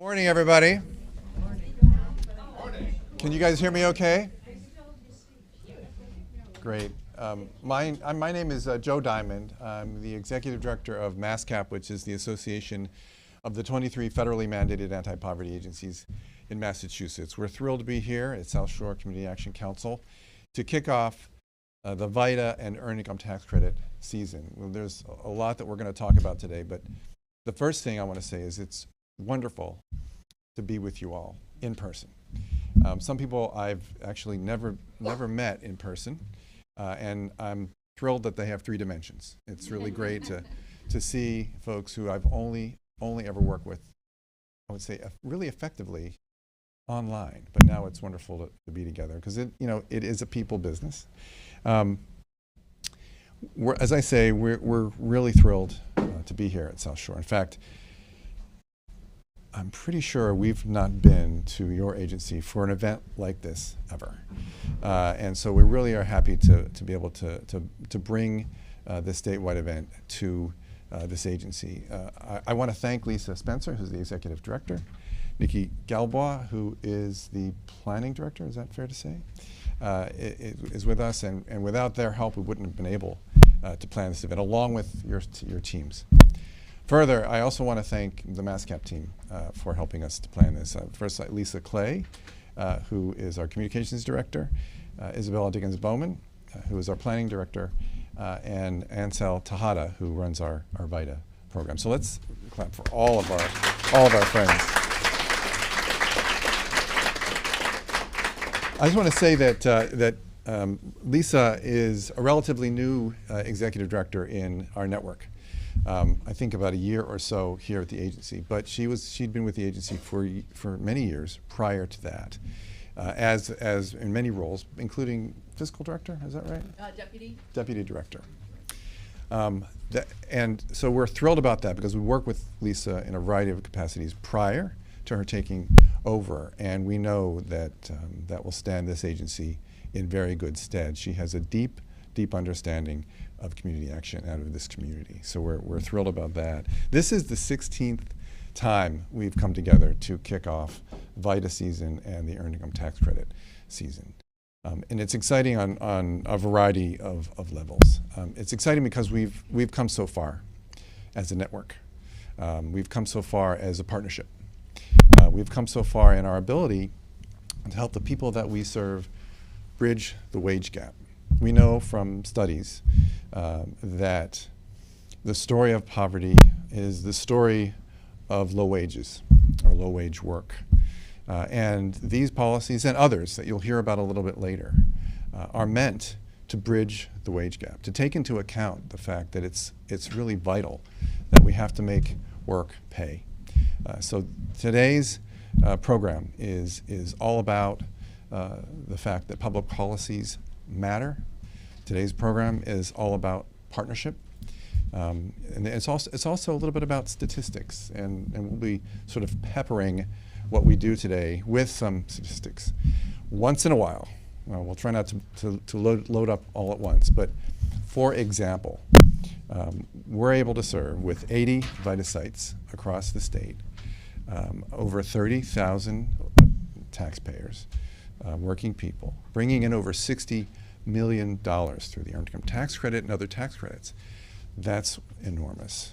Morning, everybody. Can you guys hear me okay? Great. My name is Joe Diamond. I'm the Executive Director of MASCAP, which is the Association of the 23 federally mandated anti-poverty agencies in Massachusetts. We're thrilled to be here at South Shore Community Action Council to kick off the VITA and Earned Income Tax Credit season. Well, there's a lot that we're going to talk about today, but the first thing I want to say is it's wonderful to be with you all in person. Some people I've actually never met in person, and I'm thrilled that they have three dimensions. It's really great to see folks who I've only ever worked with, I would say, really effectively online. But now it's wonderful to be together because it is a people business. As I say, we're really thrilled to be here at South Shore. In fact, I'm pretty sure we've not been to your agency for an event like this ever. And so we really are happy to be able to bring this statewide event to this agency. I want to thank Lisa Spencer, who's the Executive Director, Nikki Galbois, who is the Planning Director, is that fair to say, is with us, and without their help we wouldn't have been able to plan this event, along with your teams. Further, I also want to thank the MASCAP team for helping us to plan this. First, Lisa Clay, who is our Communications Director, Isabella Diggins-Bowman, who is our Planning Director, and Ansel Tejada, who runs our VITA program. So let's clap for all of our friends. I just want to say that Lisa is a relatively new Executive Director in our network. I think about a year or so here at the agency, but she'd been with the agency for many years prior to that, as in many roles, including fiscal director. Is that right? Deputy director. And so we're thrilled about that because we work with Lisa in a variety of capacities prior to her taking over, and we know that that will stand this agency in very good stead. She has a deep understanding of community action out of this community. So we're thrilled about that. This is the 16th time we've come together to kick off VITA season and the Earned Income Tax Credit season. And it's exciting on a variety of levels. It's exciting because we've come so far as a network. We've come so far as a partnership. We've come so far in our ability to help the people that we serve bridge the wage gap. We know from studies that the story of poverty is the story of low wages or low wage work. And these policies and others that you'll hear about a little bit later are meant to bridge the wage gap, to take into account the fact that it's really vital that we have to make work pay. So today's program is all about the fact that public policies matter. Today's program is all about partnership, and it's also a little bit about statistics, and we'll be sort of peppering what we do today with some statistics. Once in a while, we'll try not to load up all at once, but for example, we're able to serve with 80 VITA sites across the state, over 30,000 taxpayers, working people, bringing in over $60 million through the Earned Income Tax Credit and other tax credits. That's enormous.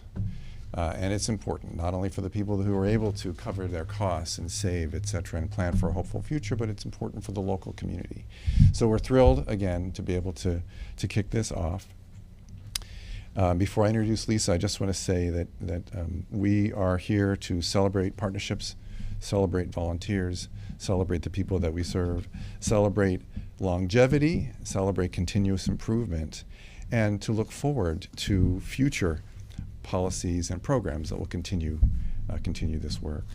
And it's important, not only for the people who are able to cover their costs and save, et cetera, and plan for a hopeful future, but it's important for the local community. So we're thrilled, again, to be able to kick this off. Before I introduce Lisa, I just want to say that we are here to celebrate partnerships, celebrate volunteers, celebrate the people that we serve, celebrate longevity, celebrate continuous improvement, and to look forward to future policies and programs that will continue this work.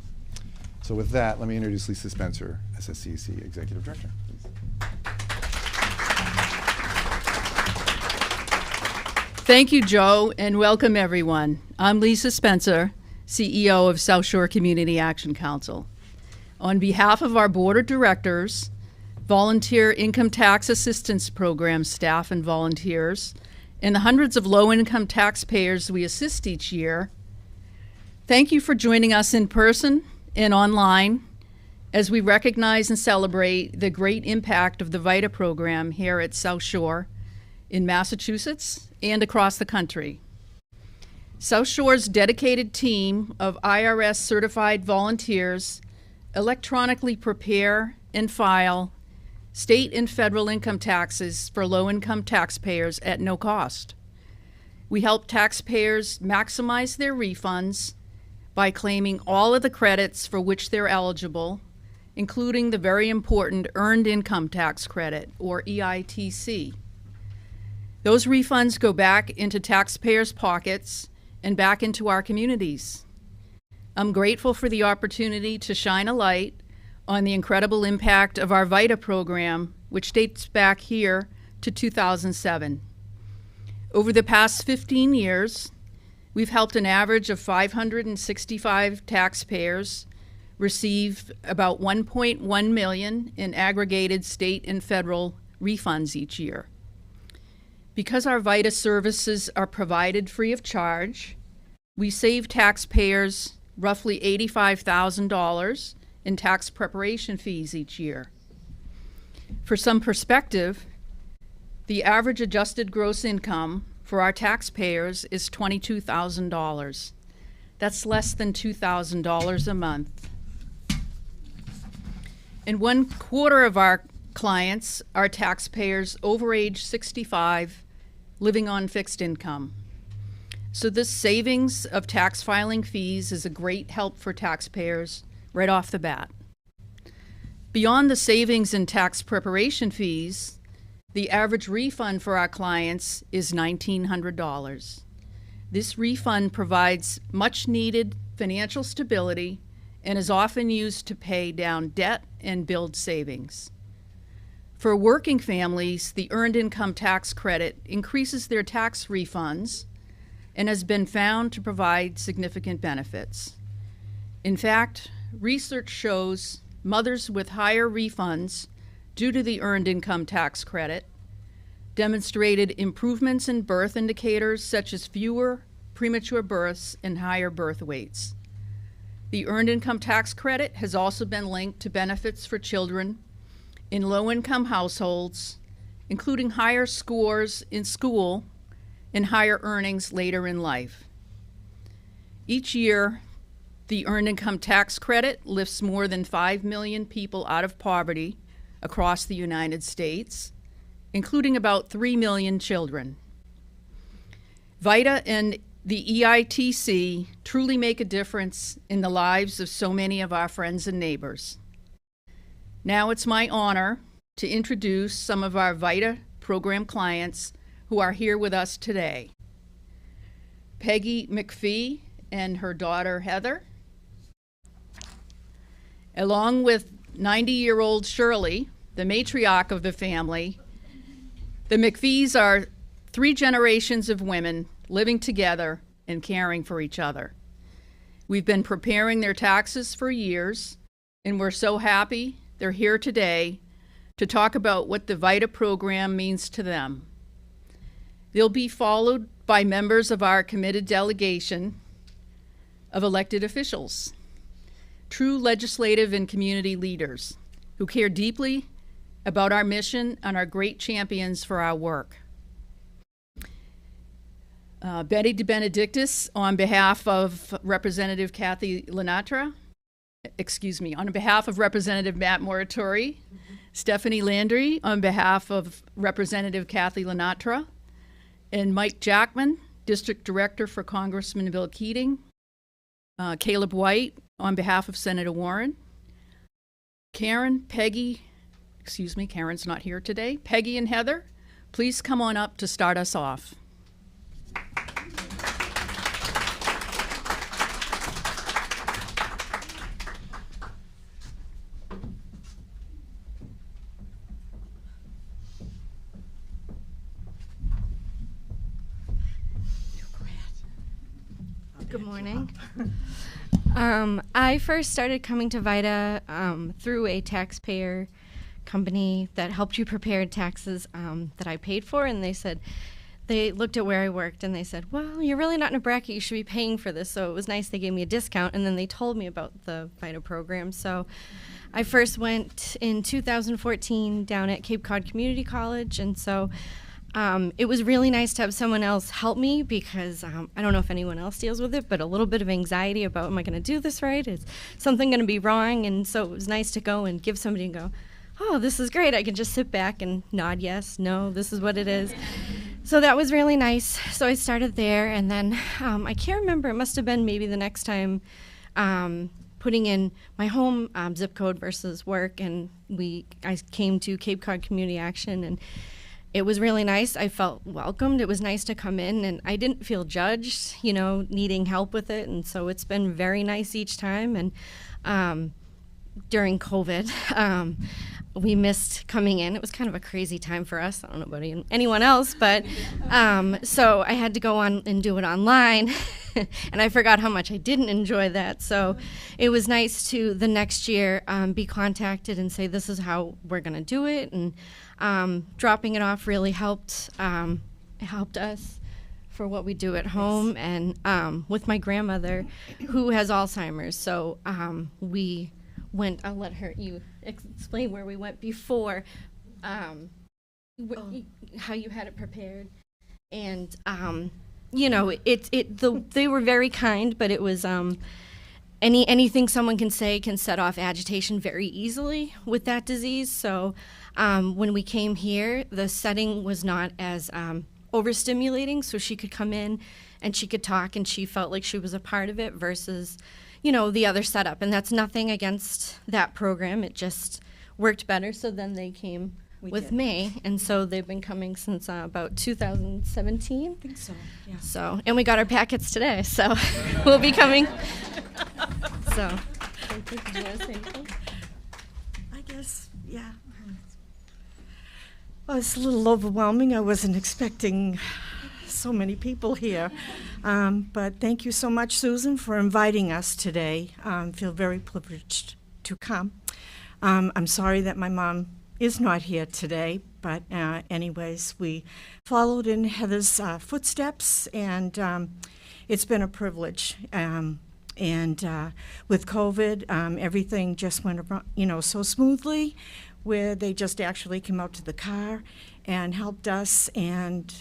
So with that, let me introduce Lisa Spencer, SSCC Executive Director. Please. Thank you, Joe, and welcome everyone. I'm Lisa Spencer, CEO of South Shore Community Action Council. On behalf of our Board of Directors, Volunteer Income Tax Assistance Program staff and volunteers, and the hundreds of low-income taxpayers we assist each year, thank you for joining us in person and online as we recognize and celebrate the great impact of the VITA program here at South Shore in Massachusetts and across the country. South Shore's dedicated team of IRS certified volunteers electronically prepare and file state and federal income taxes for low-income taxpayers at no cost. We help taxpayers maximize their refunds by claiming all of the credits for which they're eligible, including the very important Earned Income Tax Credit, or EITC. Those refunds go back into taxpayers' pockets and back into our communities. I'm grateful for the opportunity to shine a light on the incredible impact of our VITA program, which dates back here to 2007. Over the past 15 years, we've helped an average of 565 taxpayers receive about $1.1 million in aggregated state and federal refunds each year. Because our VITA services are provided free of charge, we save taxpayers roughly $85,000 in tax preparation fees each year. For some perspective, the average adjusted gross income for our taxpayers is $22,000. That's less than $2,000 a month. And 1/4 of our clients are taxpayers over age 65 living on fixed income. So this savings of tax filing fees is a great help for taxpayers right off the bat. Beyond the savings in tax preparation fees, the average refund for our clients is $1,900. This refund provides much needed financial stability and is often used to pay down debt and build savings. For working families, the Earned Income Tax Credit increases their tax refunds and has been found to provide significant benefits. In fact, research shows mothers with higher refunds due to the Earned Income Tax Credit demonstrated improvements in birth indicators such as fewer premature births and higher birth weights. The Earned Income Tax Credit has also been linked to benefits for children in low-income households, including higher scores in school and higher earnings later in life. Each year, the Earned Income Tax Credit lifts more than 5 million people out of poverty across the United States, including about 3 million children. VITA and the EITC truly make a difference in the lives of so many of our friends and neighbors. Now it's my honor to introduce some of our VITA program clients who are here with us today. Peggy McPhee and her daughter Heather, along with 90-year-old Shirley, the matriarch of the family. The McPhees are 3 generations of women living together and caring for each other. We've been preparing their taxes for years, and we're so happy they're here today to talk about what the VITA program means to them. They'll be followed by members of our committed delegation of elected officials, true legislative and community leaders who care deeply about our mission and are great champions for our work. Betty DeBenedictis, on behalf of Representative Kathy Lenatra, on behalf of Representative Matt Moratori, Stephanie Landry, on behalf of Representative Kathy Lenatra, and Mike Jackman, District Director for Congressman Bill Keating, Caleb White, on behalf of Senator Warren, Karen's not here today. Peggy and Heather, please come on up to start us off. Good morning. I first started coming to VITA through a taxpayer company that helped you prepare taxes that I paid for, and they said, they looked at where I worked and they said, well, you're really not in a bracket. You should be paying for this. So it was nice. They gave me a discount. And then they told me about the VITA program. So I first went in 2014 down at Cape Cod Community College. And so it was really nice to have someone else help me because I don't know if anyone else deals with it, but a little bit of anxiety about, am I going to do this right? Is something going to be wrong? And so it was nice to go and give somebody and go, oh, this is great. I can just sit back and nod yes, no, this is what it is. So that was really nice. So I started there, and then I can't remember. It must have been maybe the next time putting in my home zip code versus work, and I came to Cape Cod Community Action, and it was really nice. I felt welcomed. It was nice to come in, and I didn't feel judged, needing help with it, and so it's been very nice each time. And during COVID, we missed coming in. It was kind of a crazy time for us. I don't know about anyone else, but so I had to go on and do it online, and I forgot how much I didn't enjoy that. So it was nice to the next year be contacted and say, this is how we're going to do it, and dropping it off really helped. It helped us for what we do at home, and with my grandmother who has Alzheimer's. So we went, I'll let you explain where we went before, how you had it prepared. And, they were very kind, but it was anything someone can say can set off agitation very easily with that disease. So when we came here, the setting was not as overstimulating, so she could come in and she could talk and she felt like she was a part of it versus the other setup. And that's nothing against that program. It just worked better. So then they came with me. And so they've been coming since about 2017. I think so, yeah. So, and we got our packets today. So we'll be coming. So, thank you. Did you want to say anything? I guess, yeah. Well, it's a little overwhelming. I wasn't expecting so many people here. But thank you so much, Susan, for inviting us today. I feel very privileged to come. I'm sorry that my mom is not here today, but anyways, we followed in Heather's footsteps, and it's been a privilege. And with COVID, everything just went around, so smoothly, where they just actually came out to the car and helped us, and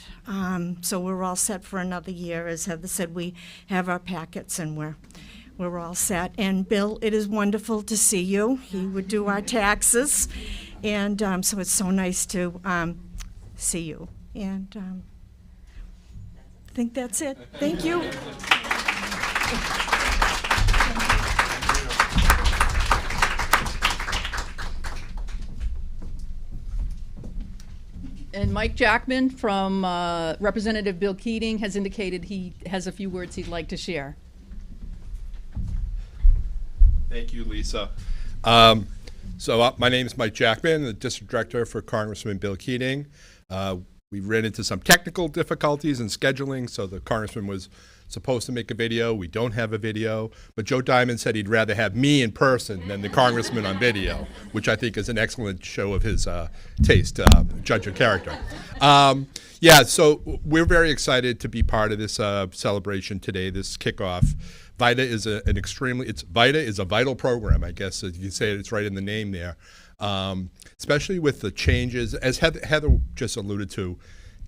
so we're all set for another year. As Heather said, we have our packets, and we're all set. And Bill, it is wonderful to see you. He would do our taxes, and so it's so nice to see you. And I think that's it. Thank you. And Mike Jackman from Representative Bill Keating has indicated he has a few words he'd like to share. Thank you, Lisa. My name is Mike Jackman, the District Director for Congressman Bill Keating. We ran into some technical difficulties in scheduling, so the Congressman was supposed to make a video. We don't have a video, but Joe Diamond said he'd rather have me in person than the Congressman on video, which I think is an excellent show of his taste, judge of character. So we're very excited to be part of this celebration today, this kickoff. VITA is VITA is a vital program, I guess. As you say, it's right in the name there. Especially with the changes, as Heather just alluded to,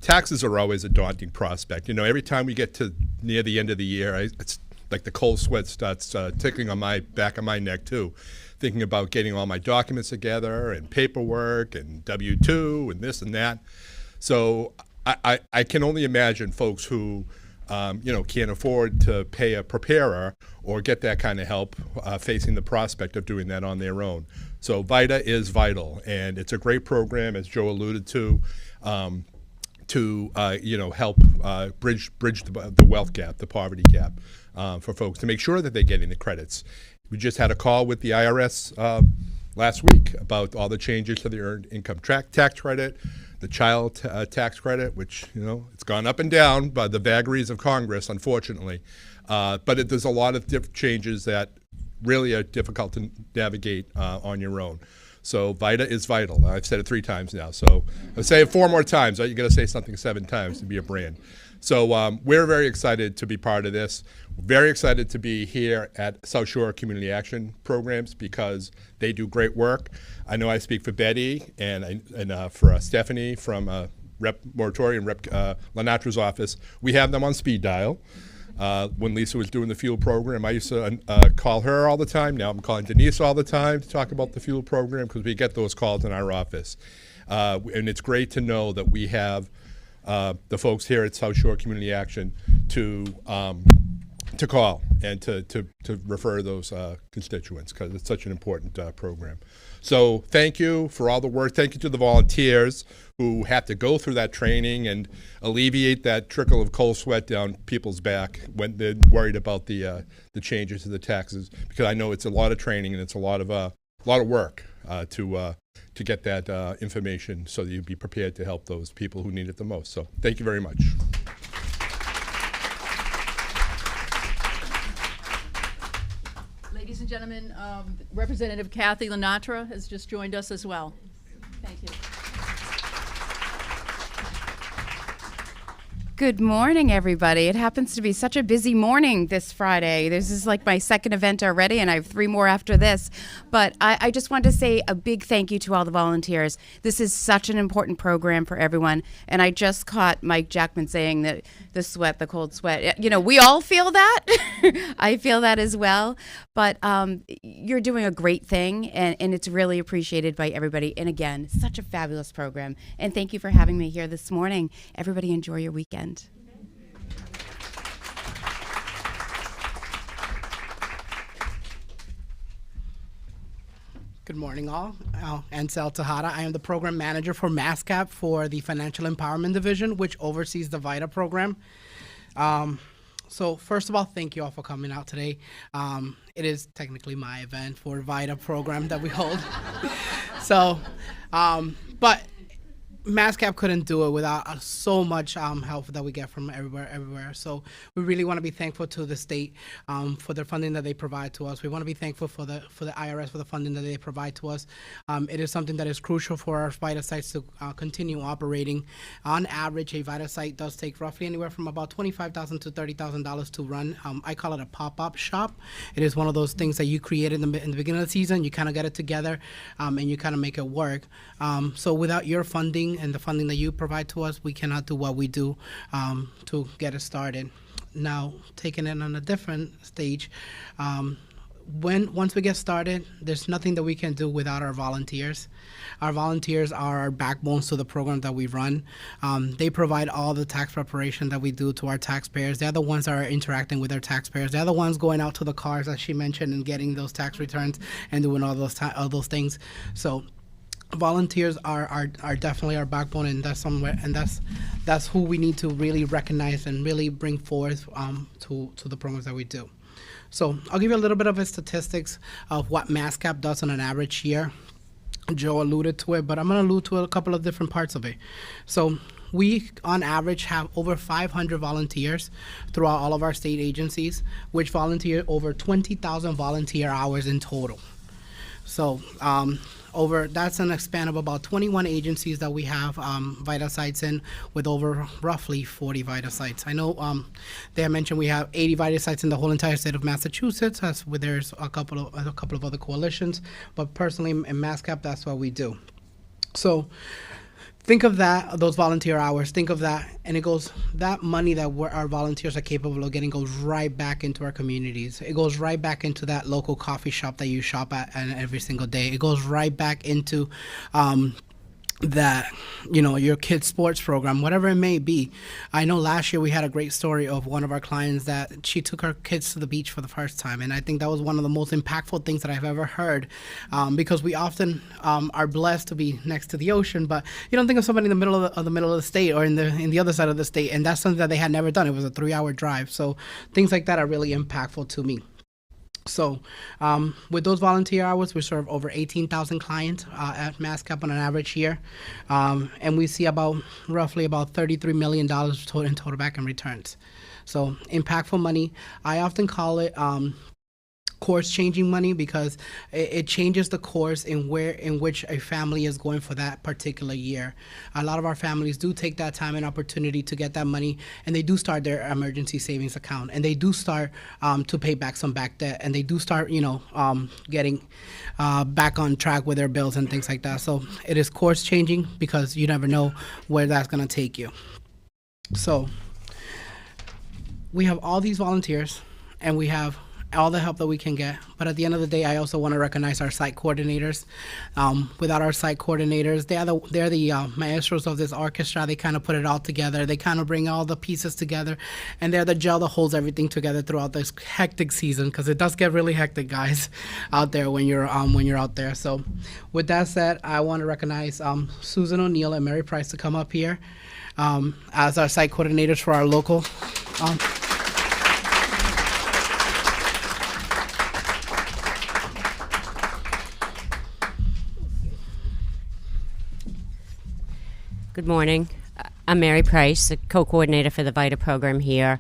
taxes are always a daunting prospect. Every time we get to near the end of the year, it's like the cold sweat starts tickling on my back of my neck too, thinking about getting all my documents together and paperwork and W-2 and this and that. So I can only imagine folks who can't afford to pay a preparer or get that kind of help facing the prospect of doing that on their own. So VITA is vital, and it's a great program, as Joe alluded to help bridge the wealth gap, the poverty gap for folks, to make sure that they're getting the credits. We just had a call with the IRS last week about all the changes to the earned income tax credit, the child tax credit, which it's gone up and down by the vagaries of Congress, unfortunately. But there's a lot of changes that really are difficult to navigate on your own. So VITA is vital. I've said it 3 times now. So I'll say it 4 more times. You got to say something 7 times to be a brand. So we're very excited to be part of this. Very excited to be here at South Shore Community Action Programs because they do great work. I know I speak for Betty and for Stephanie from Rep Moratori and Rep Lenatra's office. We have them on speed dial. When Lisa was doing the fuel program, I used to call her all the time. Now I'm calling Denise all the time to talk about the fuel program because we get those calls in our office. And it's great to know that we have the folks here at South Shore Community Action to call and to refer those constituents because it's such an important program. So thank you for all the work. Thank you to the volunteers who have to go through that training and alleviate that trickle of cold sweat down people's back when they're worried about the changes to the taxes. Because I know it's a lot of training and it's a lot of work to get that information so that you'd be prepared to help those people who need it the most. So thank you very much. Ladies and gentlemen, Representative Kathy Lenatra has just joined us as well. Thank you. Good morning, everybody. It happens to be such a busy morning this Friday. This is like my second event already, and I have 3 more after this. But I just want to say a big thank you to all the volunteers. This is such an important program for everyone. And I just caught Mike Jackman saying that the sweat, the cold sweat, you know, we all feel that. I feel that as well. But you're doing a great thing, and it's really appreciated by everybody. And again, such a fabulous program. And thank you for having me here this morning. Everybody enjoy your weekend. Good morning, all. Ansel Tejada. I am the program manager for MASCAP for the Financial Empowerment Division, which oversees the VITA program. So first of all, thank you all for coming out today. It is technically my event for VITA program that we hold. But MASCAP couldn't do it without so much help that we get from everywhere. So we really want to be thankful to the state for the funding that they provide to us. We want to be thankful for the IRS for the funding that they provide to us. It is something that is crucial for our VITA sites to continue operating. On average, a VITA site does take roughly anywhere from about $25,000 to $30,000 to run. I call it a pop-up shop. It is one of those things that you create in the beginning of the season. You kind of get it together and you kind of make it work. So without your funding and the funding that you provide to us, we cannot do what we do to get it started. Now, taking it on a different stage, once we get started, there's nothing that we can do without our volunteers. Our volunteers are our backbones to the program that we run. They provide all the tax preparation that we do to our taxpayers. They're the ones that are interacting with our taxpayers. They're the ones going out to the cars, as she mentioned, and getting those tax returns and doing all those things. So volunteers are definitely our backbone, and that's who we need to really recognize and really bring forth to the programs that we do. So I'll give you a little bit of a statistics of what MASCAP does on an average year. Joe alluded to it, but I'm going to allude to a couple of different parts of it. So we, on average, have over 500 volunteers throughout all of our state agencies, which volunteer over 20,000 volunteer hours in total. So that's an span of about 21 agencies that we have VITA sites in, with over roughly 40 VITA sites. I know they mentioned we have 80 VITA sites in the whole entire state of Massachusetts. There's a couple of other coalitions, but personally in MASCAP, that's what we do. So think of that, those volunteer hours, think of that, and it goes, that money that our volunteers are capable of getting goes right back into our communities. It goes right back into that local coffee shop that you shop at every single day. It goes right back into that, your kid's sports program, whatever it may be. I know last year we had a great story of one of our clients that she took her kids to the beach for the first time, and I think that was one of the most impactful things that I've ever heard, because we often are blessed to be next to the ocean, but you don't think of somebody in the middle of the state or in the other side of the state, and that's something that they had never done. It was a 3-hour drive, so things like that are really impactful to me. So with those volunteer hours, we serve over 18,000 clients at MASCAP on an average year, and we see roughly about $33 million in total back in returns. So impactful money. I often call it course changing money because it changes the course in which a family is going for that particular year. A lot of our families do take that time and opportunity to get that money, and they do start their emergency savings account, and they do start to pay back some back debt, and they do start getting back on track with their bills and things like that. So it is course changing because you never know where that's going to take you. So we have all these volunteers, and we have all the help that we can get. But at the end of the day, I also want to recognize our site coordinators. Without our site coordinators, they're the maestros of this orchestra. They kind of put it all together. They kind of bring all the pieces together, and they're the gel that holds everything together throughout this hectic season, because it does get really hectic, guys, out there when you're out there. So with that said, I want to recognize Susan O'Neill and Mary Price to come up here as our site coordinators for our local. Good morning. I'm Mary Price, the co-coordinator for the VITA program here.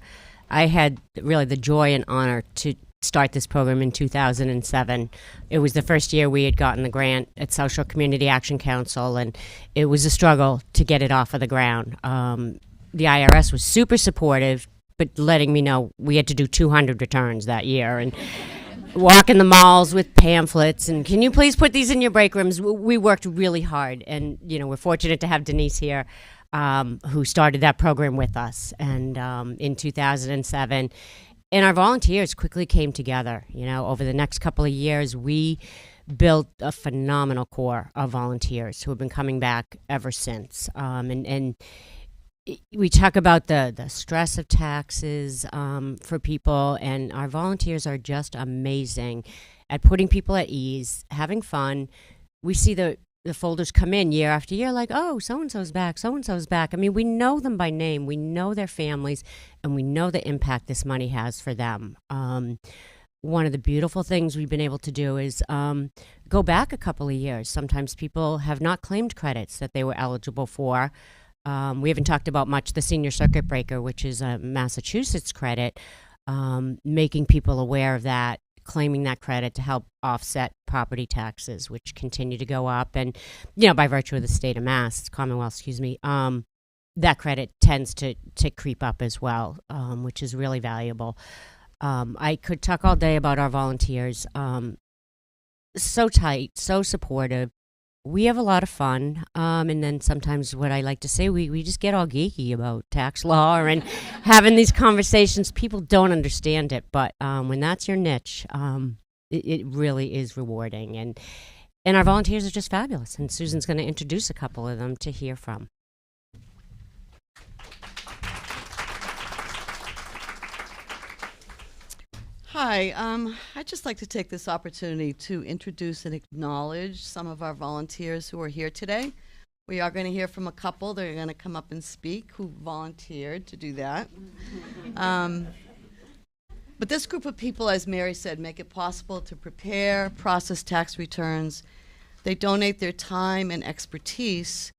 I had really the joy and honor to start this program in 2007. It was the first year we had gotten the grant at South Shore Community Action Council, and it was a struggle to get it off of the ground. The IRS was super supportive, but letting me know we had to do 200 returns that year, and walk in the malls with pamphlets and can you please put these in your break rooms. We worked really hard, and we're fortunate to have Denise here, who started that program with us, and in 2007, and our volunteers quickly came together. Over the next couple of years, we built a phenomenal core of volunteers who have been coming back ever since, and we talk about the stress of taxes for people, and our volunteers are just amazing at putting people at ease, having fun. We see the folders come in year after year like, oh, so-and-so's back, so-and-so's back. I mean, we know them by name. We know their families, and we know the impact this money has for them. One of the beautiful things we've been able to do is go back a couple of years. Sometimes people have not claimed credits that they were eligible for. We haven't talked about much the senior circuit breaker, which is a Massachusetts credit, making people aware of that, claiming that credit to help offset property taxes, which continue to go up. And, by virtue of the state of Mass, Commonwealth, that credit tends to creep up as well, which is really valuable. I could talk all day about our volunteers. So tight, so supportive. We have a lot of fun, and then sometimes what I like to say, we just get all geeky about tax law and having these conversations. People don't understand it, but when that's your niche, it really is rewarding. And our volunteers are just fabulous, and Susan's going to introduce a couple of them to hear from. Hi, I'd just like to take this opportunity to introduce and acknowledge some of our volunteers who are here today. We are going to hear from a couple that are going to come up and speak who volunteered to do that. But this group of people, as Mary said, make it possible to prepare, process tax returns. They donate their time and expertise,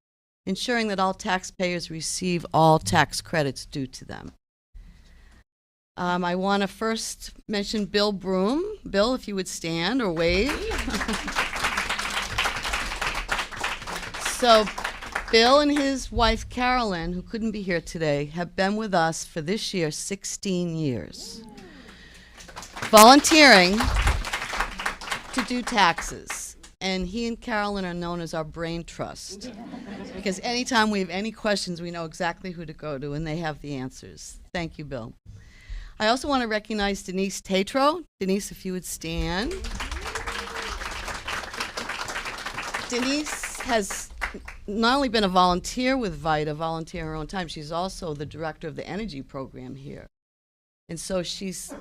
ensuring that all taxpayers receive all tax credits due to them. I want to first mention Bill Broom. Bill, if you would stand or wave. So Bill and his wife, Carolyn, who couldn't be here today, have been with us for this year 16 years, volunteering to do taxes. And he and Carolyn are known as our brain trust, because anytime we have any questions, we know exactly who to go to, and they have the answers. Thank you, Bill. I also want to recognize Denise Tatro. Denise, if you would stand. Denise has not only been a volunteer with VITA, volunteer in her own time, she's also the director of the energy program here. And so she's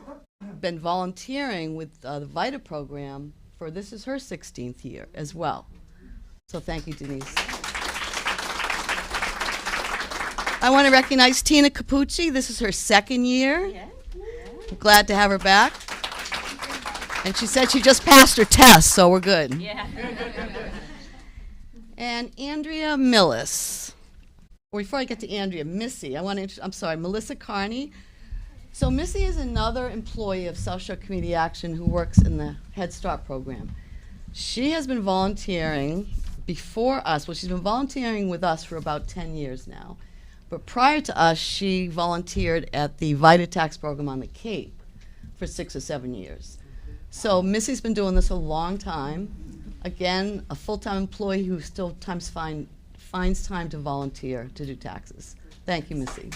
been volunteering with the VITA program for, this is her 16th year as well. So thank you, Denise. I want to recognize Tina Capucci. This is her 2nd year. Yeah. I'm glad to have her back. And she said she just passed her test, so we're good. Yeah. And Andrea Millis. Well, before I get to Andrea, Missy, I want to I'm sorry, Melissa Carney. So Missy is another employee of South Shore Community Action who works in the Head Start program. She has been volunteering before us. Well, she's been volunteering with us for about 10 years now. But prior to us, she volunteered at the VITA Tax program on the Cape for 6 or 7 years. So Missy's been doing this a long time. Again, a full-time employee who still finds time to volunteer to do taxes. Thank you, Missy.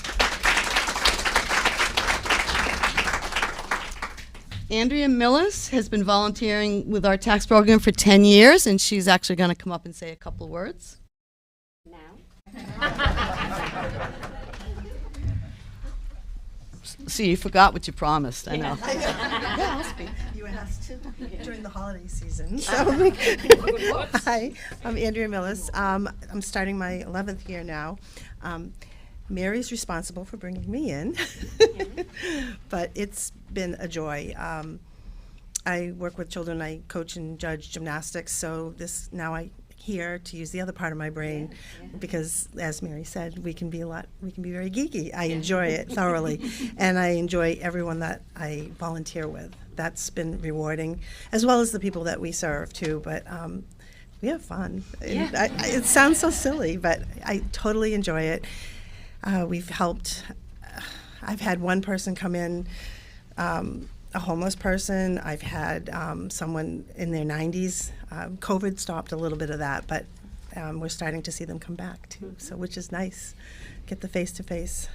Andrea Millis has been volunteering with our tax program for 10 years, and she's actually going to come up and say a couple of words. See, you forgot what you promised, I know. Yeah, I'll speak. You asked to during the holiday season. So, hi, I'm Andrea Millis. I'm starting my 11th year now. Mary's responsible for bringing me in, but it's been a joy. I work with children. I coach and judge gymnastics, so I here to use the other part of my brain because, as Mary said, we can be very geeky. I enjoy it thoroughly, and I enjoy everyone that I volunteer with. That's been rewarding, as well as the people that we serve too. But we have fun. Yeah. It sounds so silly, but I totally enjoy it. We've helped. I've had one person come in. A homeless person. I've had someone in their 90s. COVID stopped a little bit of that, but we're starting to see them come back too, so which is nice. Get the face-to-face.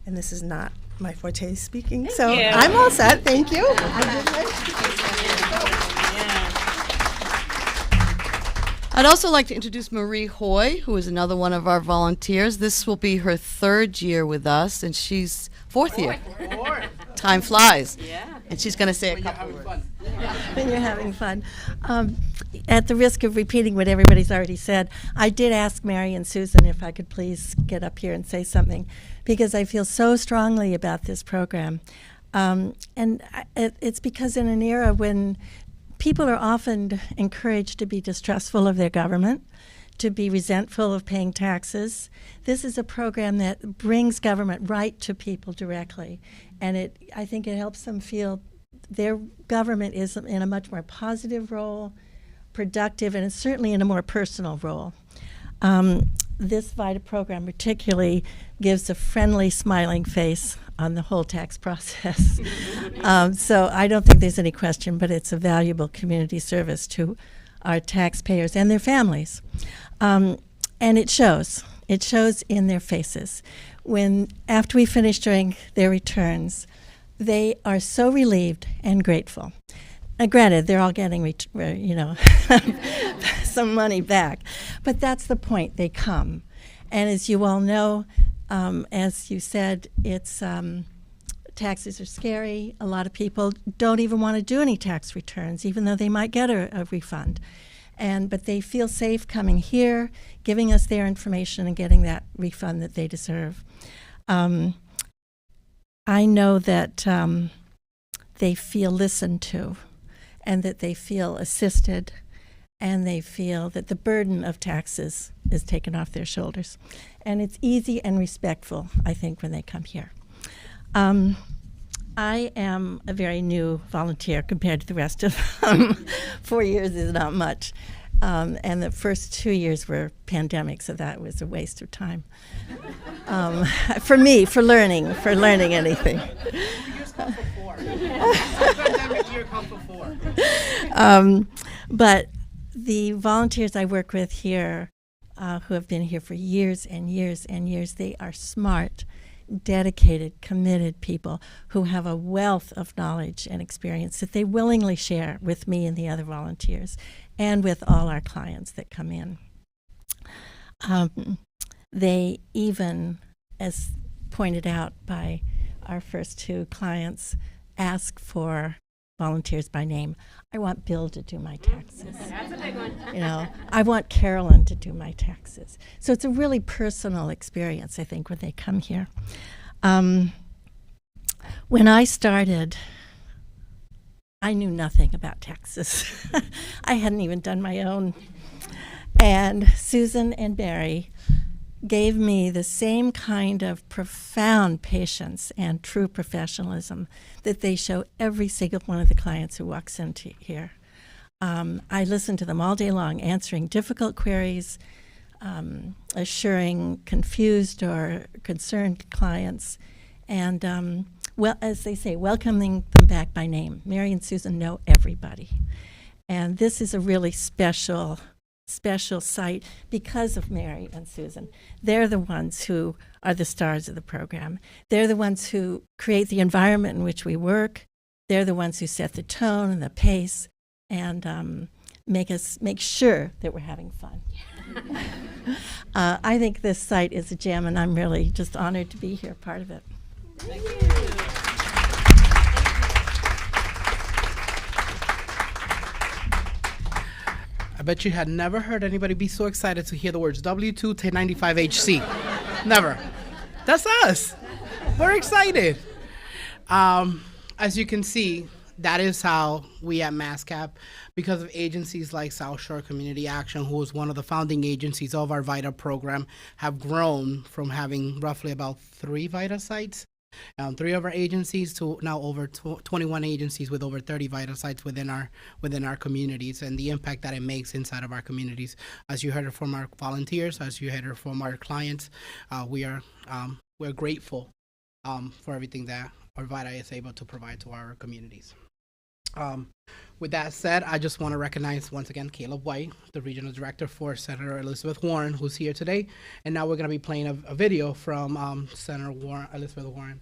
And this is not my forte speaking, so I'm all set. Thank you. I'd also like to introduce Marie Hoy, who is another one of our volunteers. This will be her 3rd year with us, and she's 4th year. Time flies. Yeah. And she's going to say a couple of words. When you're having fun. At the risk of repeating what everybody's already said, I did ask Mary and Susan if I could please get up here and say something, because I feel so strongly about this program. It's because in an era when people are often encouraged to be distrustful of their government, to be resentful of paying taxes, this is a program that brings government right to people directly. And I think it helps them feel their government is in a much more positive role, productive, and it's certainly in a more personal role. This VITA program particularly gives a friendly, smiling face on the whole tax process. So I don't think there's any question, but it's a valuable community service to our taxpayers and their families. And it shows. It shows in their faces. After we finish doing their returns, they are so relieved and grateful. Granted, they're all getting, some money back, but that's the point. They come, and as you all know, as you said, taxes are scary. A lot of people don't even want to do any tax returns, even though they might get a refund. But they feel safe coming here, giving us their information, and getting that refund that they deserve. I know that they feel listened to, and that they feel assisted, and they feel that the burden of taxes is taken off their shoulders. And it's easy and respectful, I think, when they come here. I am a very new volunteer compared to the rest of them. 4 years is not much. And the first 2 years were pandemic, so that was a waste of time. For me, for learning anything. But the volunteers I work with here, who have been here for years and years and years, they are smart, dedicated, committed people who have a wealth of knowledge and experience that they willingly share with me and the other volunteers and with all our clients that come in. They even, as pointed out by our first 2 clients, ask for volunteers by name. I want Bill to do my taxes. That's a big one. I want Carolyn to do my taxes. So it's a really personal experience, I think, when they come here. When I started, I knew nothing about taxes. I hadn't even done my own. And Susan and Barry gave me the same kind of profound patience and true professionalism that they show every single one of the clients who walks into here. I listen to them all day long, answering difficult queries, assuring confused or concerned clients, and, well, as they say, welcoming them back by name. Mary and Susan know everybody. And this is a really special site because of Mary and Susan. They're the ones who are the stars of the program. They're the ones who create the environment in which we work. They're the ones who set the tone and the pace and make sure that we're having fun. I think this site is a gem, and I'm really just honored to be here, part of it. Thank you. I bet you had never heard anybody be so excited to hear the words W2 1095HC. Never. That's us. We're excited. As you can see, that is how we at MASCAP, because of agencies like South Shore Community Action, who is one of the founding agencies of our VITA program, have grown from having roughly about 3 VITA sites, 3 of our agencies, to now over 21 agencies with over 30 VITA sites within our communities, and the impact that it makes inside of our communities. As you heard it from our volunteers, as you heard it from our clients, we're grateful for everything that our VITA is able to provide to our communities. With that said, I just want to recognize once again Caleb White, the Regional Director for Senator Elizabeth Warren, who's here today. And now we're going to be playing a video from Senator Elizabeth Warren.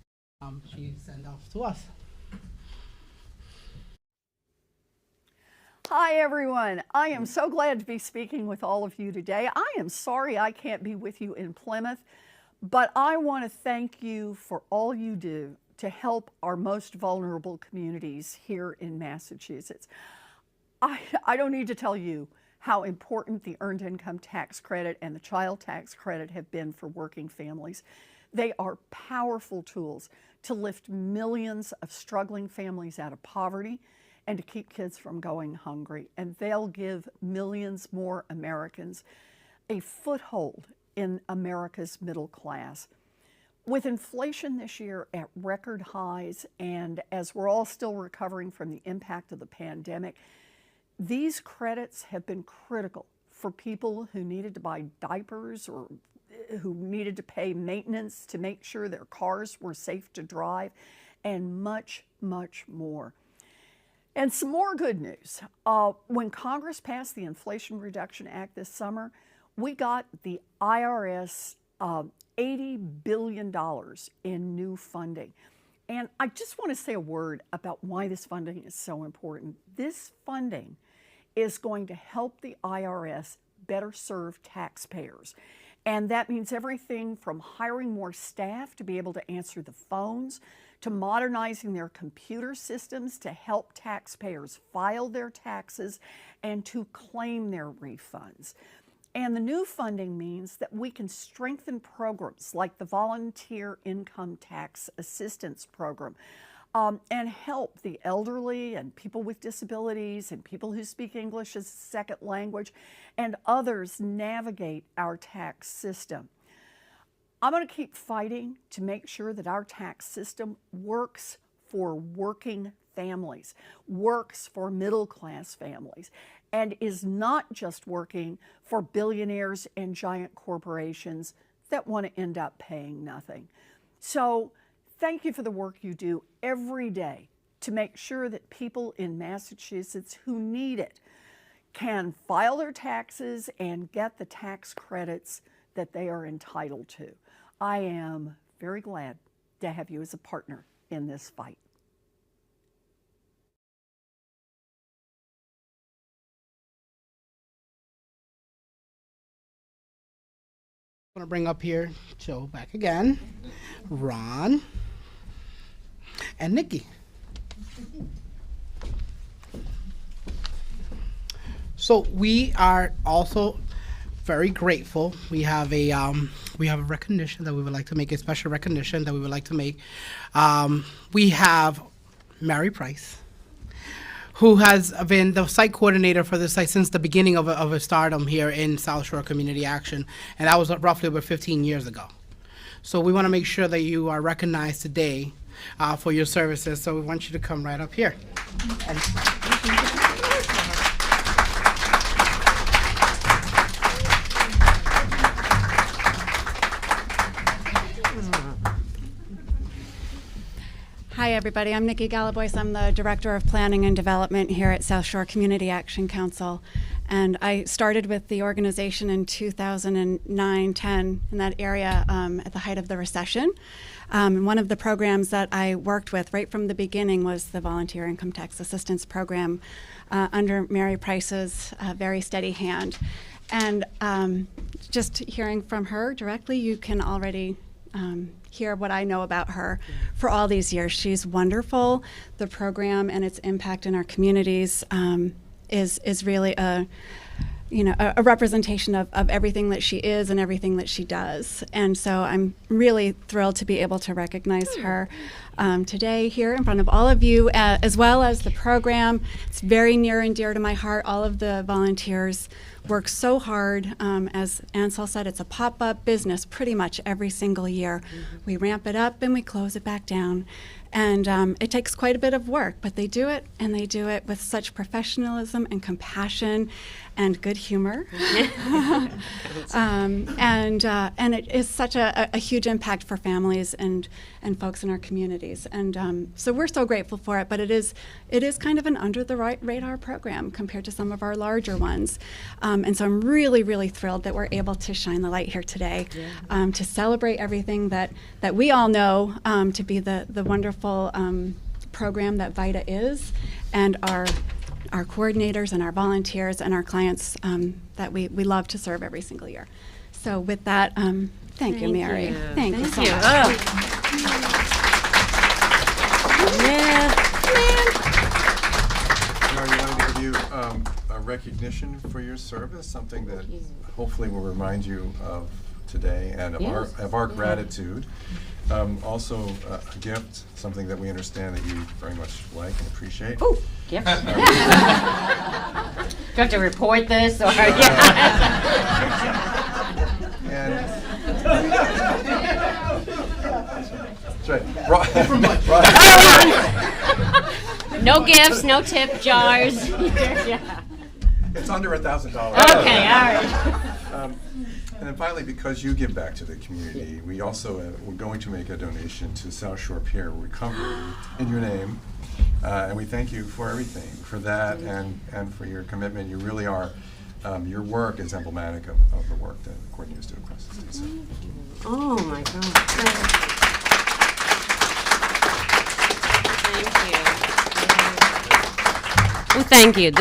She sent off to us. Hi, everyone. I am so glad to be speaking with all of you today. I am sorry I can't be with you in Plymouth, but I want to thank you for all you do to help our most vulnerable communities here in Massachusetts. I don't need to tell you how important the Earned Income Tax Credit and the Child Tax Credit have been for working families. They are powerful tools to lift millions of struggling families out of poverty and to keep kids from going hungry. And they'll give millions more Americans a foothold in America's middle class. With inflation this year at record highs, and as we're all still recovering from the impact of the pandemic, these credits have been critical for people who needed to buy diapers or who needed to pay maintenance to make sure their cars were safe to drive, and much, much more. And some more good news. When Congress passed the Inflation Reduction Act this summer, we got the IRS $80 billion in new funding. And I just want to say a word about why this funding is so important. This funding is going to help the IRS better serve taxpayers. And that means everything from hiring more staff to be able to answer the phones, to modernizing their computer systems to help taxpayers file their taxes and to claim their refunds. And the new funding means that we can strengthen programs like the Volunteer Income Tax Assistance Program and help the elderly and people with disabilities and people who speak English as a second language and others navigate our tax system. I'm going to keep fighting to make sure that our tax system works for working families, works for middle-class families, and is not just working for billionaires and giant corporations that want to end up paying nothing. So thank you for the work you do every day to make sure that people in Massachusetts who need it can file their taxes and get the tax credits that they are entitled to. I am very glad to have you as a partner in this fight. I'm going to bring up here Joe back again, Ron, and Nikki. So we are also very grateful. We have a recognition that we would like to make, a special recognition that we would like to make. We have Mary Price, who has been the site coordinator for the site since the beginning of a stardom here in South Shore Community Action, and that was roughly about 15 years ago. So we want to make sure that you are recognized today for your services, so we want you to come right up here. Hi, everybody. I'm Nikki Galabois. I'm the Director of Planning and Development here at South Shore Community Action Council. And I started with the organization in 2009-10 in that area at the height of the recession. And one of the programs that I worked with right from the beginning was the Volunteer Income Tax Assistance Program under Mary Price's very steady hand. And just hearing from her directly, you can already hear what I know about her for all these years. She's wonderful. The program and its impact in our communities is really a representation of everything that she is and everything that she does. And so I'm really thrilled to be able to recognize her today here in front of all of you, as well as the program. It's very near and dear to my heart. All of the volunteers work so hard. As Ansel said, it's a pop-up business pretty much every single year. We ramp it up and we close it back down. And it takes quite a bit of work, but they do it, and they do it with such professionalism and compassion and good humor. And it is such a huge impact for families and folks in our communities. And so we're so grateful for it, but it is kind of an under-the-radar program compared to some of our larger ones. And so I'm really, really thrilled that we're able to shine the light here today, to celebrate everything that we all know to be the wonderful program that VITA is, and our coordinators and our volunteers and our clients that we love to serve every single year. So with that, thank you, Mary. Thank you so much. Mary, we want to give you a recognition for your service, something that hopefully will remind you of today and of our gratitude. Also, a gift, something that we understand that you very much like and appreciate. Oh, gift. Do you have to report this? Or And that's right. no gifts, no tip jars. It's under $1,000. Okay, all right. And then finally, because you give back to the community, we also we're going to make a donation to South Shore Peer Recovery in your name, and we thank you for everything, for that, and for your commitment. You really are. Your work is emblematic of the work that coordinators do across the state. So. Oh my God! Thank you. Well, thank you.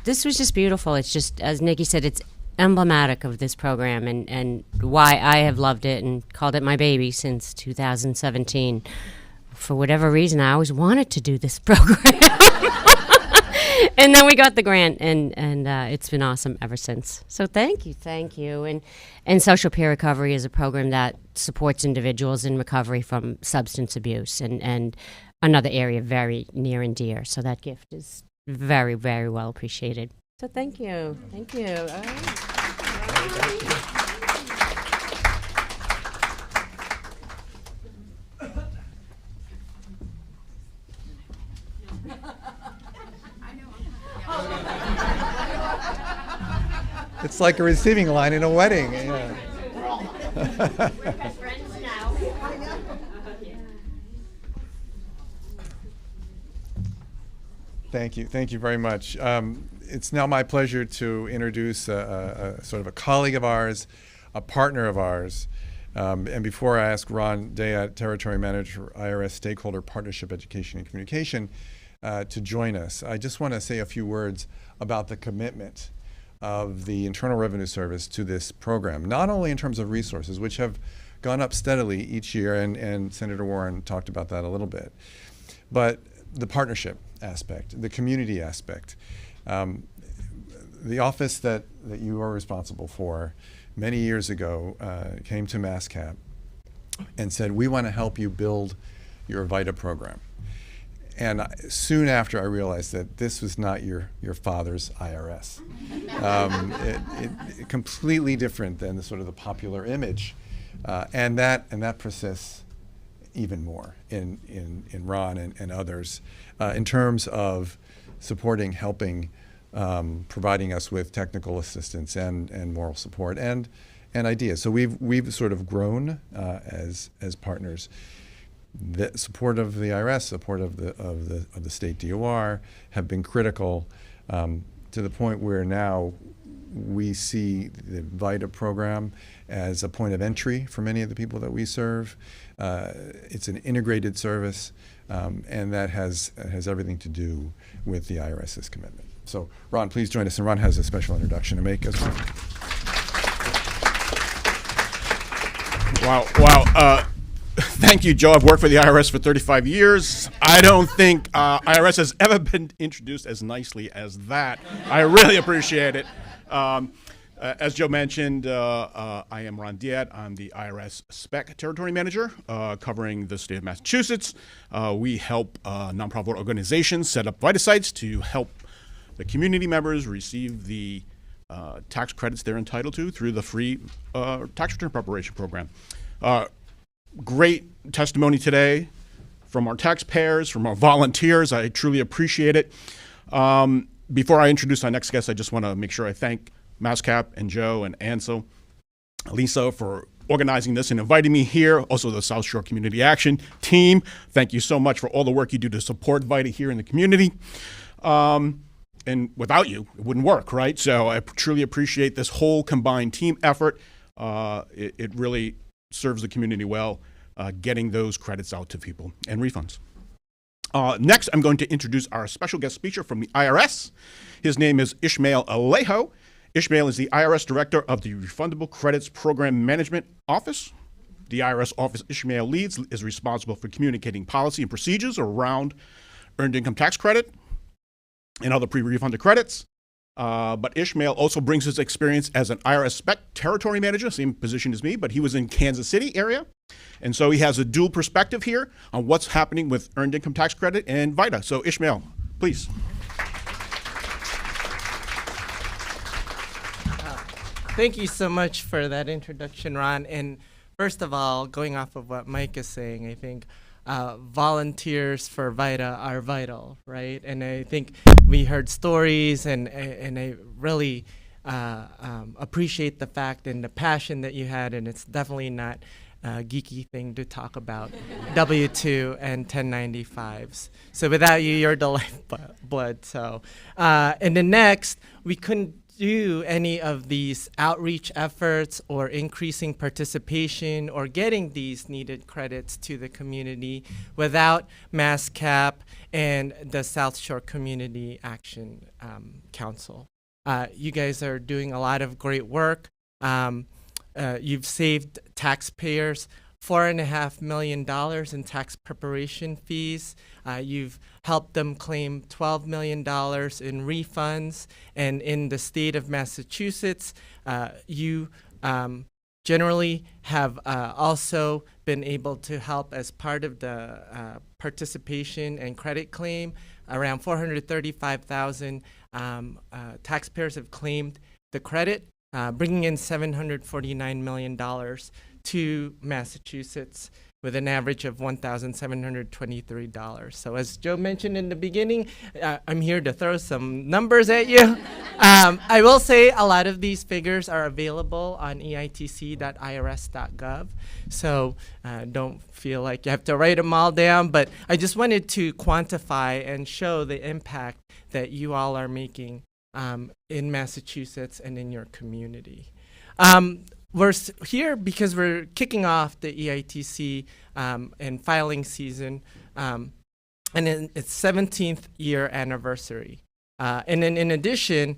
This was just beautiful. It's just, as Nikki said, it's emblematic of this program and why I have loved it and called it my baby since 2017. For whatever reason, I always wanted to do this program. And then we got the grant, and it's been awesome ever since. So thank you. And Social Peer Recovery is a program that supports individuals in recovery from substance abuse, and another area very near and dear. So that gift is very, very well appreciated. So thank you. Thank you. All right. It's like a receiving line in a wedding. Yeah. Thank you very much. It's now my pleasure to introduce a sort of a colleague of ours, a partner of ours. And before I ask Ron Dayat, Territory Manager, IRS Stakeholder Partnership Education and Communication, to join us, I just want to say a few words about the commitment of the Internal Revenue Service to this program, not only in terms of resources, which have gone up steadily each year, and Senator Warren talked about that a little bit, but the partnership aspect, the community aspect. The office that you are responsible for many years ago came to MassCap and said, we want to help you build your VITA program. Soon after, I realized that this was not your father's IRS. It completely different than the sort of the popular image, and that persists even more in Ron and others in terms of supporting, helping, providing us with technical assistance and moral support and ideas. So we've sort of grown as partners. The support of the IRS, support of the state DOR have been critical to the point where now we see the VITA program as a point of entry for many of the people that we serve. It's an integrated service, and that has everything to do with the IRS's commitment. So Ron, please join us, and Ron has a special introduction to make as well. Wow. Thank you, Joe. I've worked for the IRS for 35 years. I don't think IRS has ever been introduced as nicely as that. I really appreciate it. As Joe mentioned, I am Ron Diet. I'm the IRS SPEC Territory Manager covering the state of Massachusetts. We help nonprofit organizations set up VITA sites to help the community members receive the tax credits they're entitled to through the free tax return preparation program. Great testimony today from our taxpayers, from our volunteers. I truly appreciate it. Before I introduce our next guest, I just want to make sure I thank MassCap and Joe and Ansel, Lisa for organizing this and inviting me here. Also the South Shore Community Action team. Thank you so much for all the work you do to support VITA here in the community. And without you, it wouldn't work, right? So I truly appreciate this whole combined team effort. It really serves the community well, getting those credits out to people and refunds. Next, I'm going to introduce our special guest speaker from the IRS. His name is Ishmael Alejo. Ishmael is the IRS Director of the Refundable Credits Program Management Office. The IRS office Ishmael leads is responsible for communicating policy and procedures around earned income tax credit and other pre-refunded credits. But Ishmael also brings his experience as an IRS SPEC Territory Manager, same position as me, but he was in Kansas City area. And so he has a dual perspective here on what's happening with earned income tax credit and VITA. So Ishmael, please. Thank you so much for that introduction, Ron. And first of all, going off of what Mike is saying, I think volunteers for VITA are vital, right? And I think we heard stories, and I really appreciate the fact and the passion that you had, and it's definitely not a geeky thing to talk about W-2 and 1095s. So without you, you're the lifeblood. So, and then next, we couldn't do any of these outreach efforts or increasing participation or getting these needed credits to the community without MassCap and the South Shore Community Action Council. You guys are doing a lot of great work. You've saved taxpayers $4.5 million in tax preparation fees. You've helped them claim $12 million in refunds. And in the state of Massachusetts, you generally have also been able to help as part of the participation and credit claim. Around 435,000 taxpayers have claimed the credit, bringing in $749 million to Massachusetts with an average of $1,723. So as Joe mentioned in the beginning, I'm here to throw some numbers at you. I will say a lot of these figures are available on eitc.irs.gov. So don't feel like you have to write them all down, but I just wanted to quantify and show the impact that you all are making in Massachusetts and in your community. We're here because we're kicking off the EITC and filing season, and in its 17th year anniversary. And then in addition,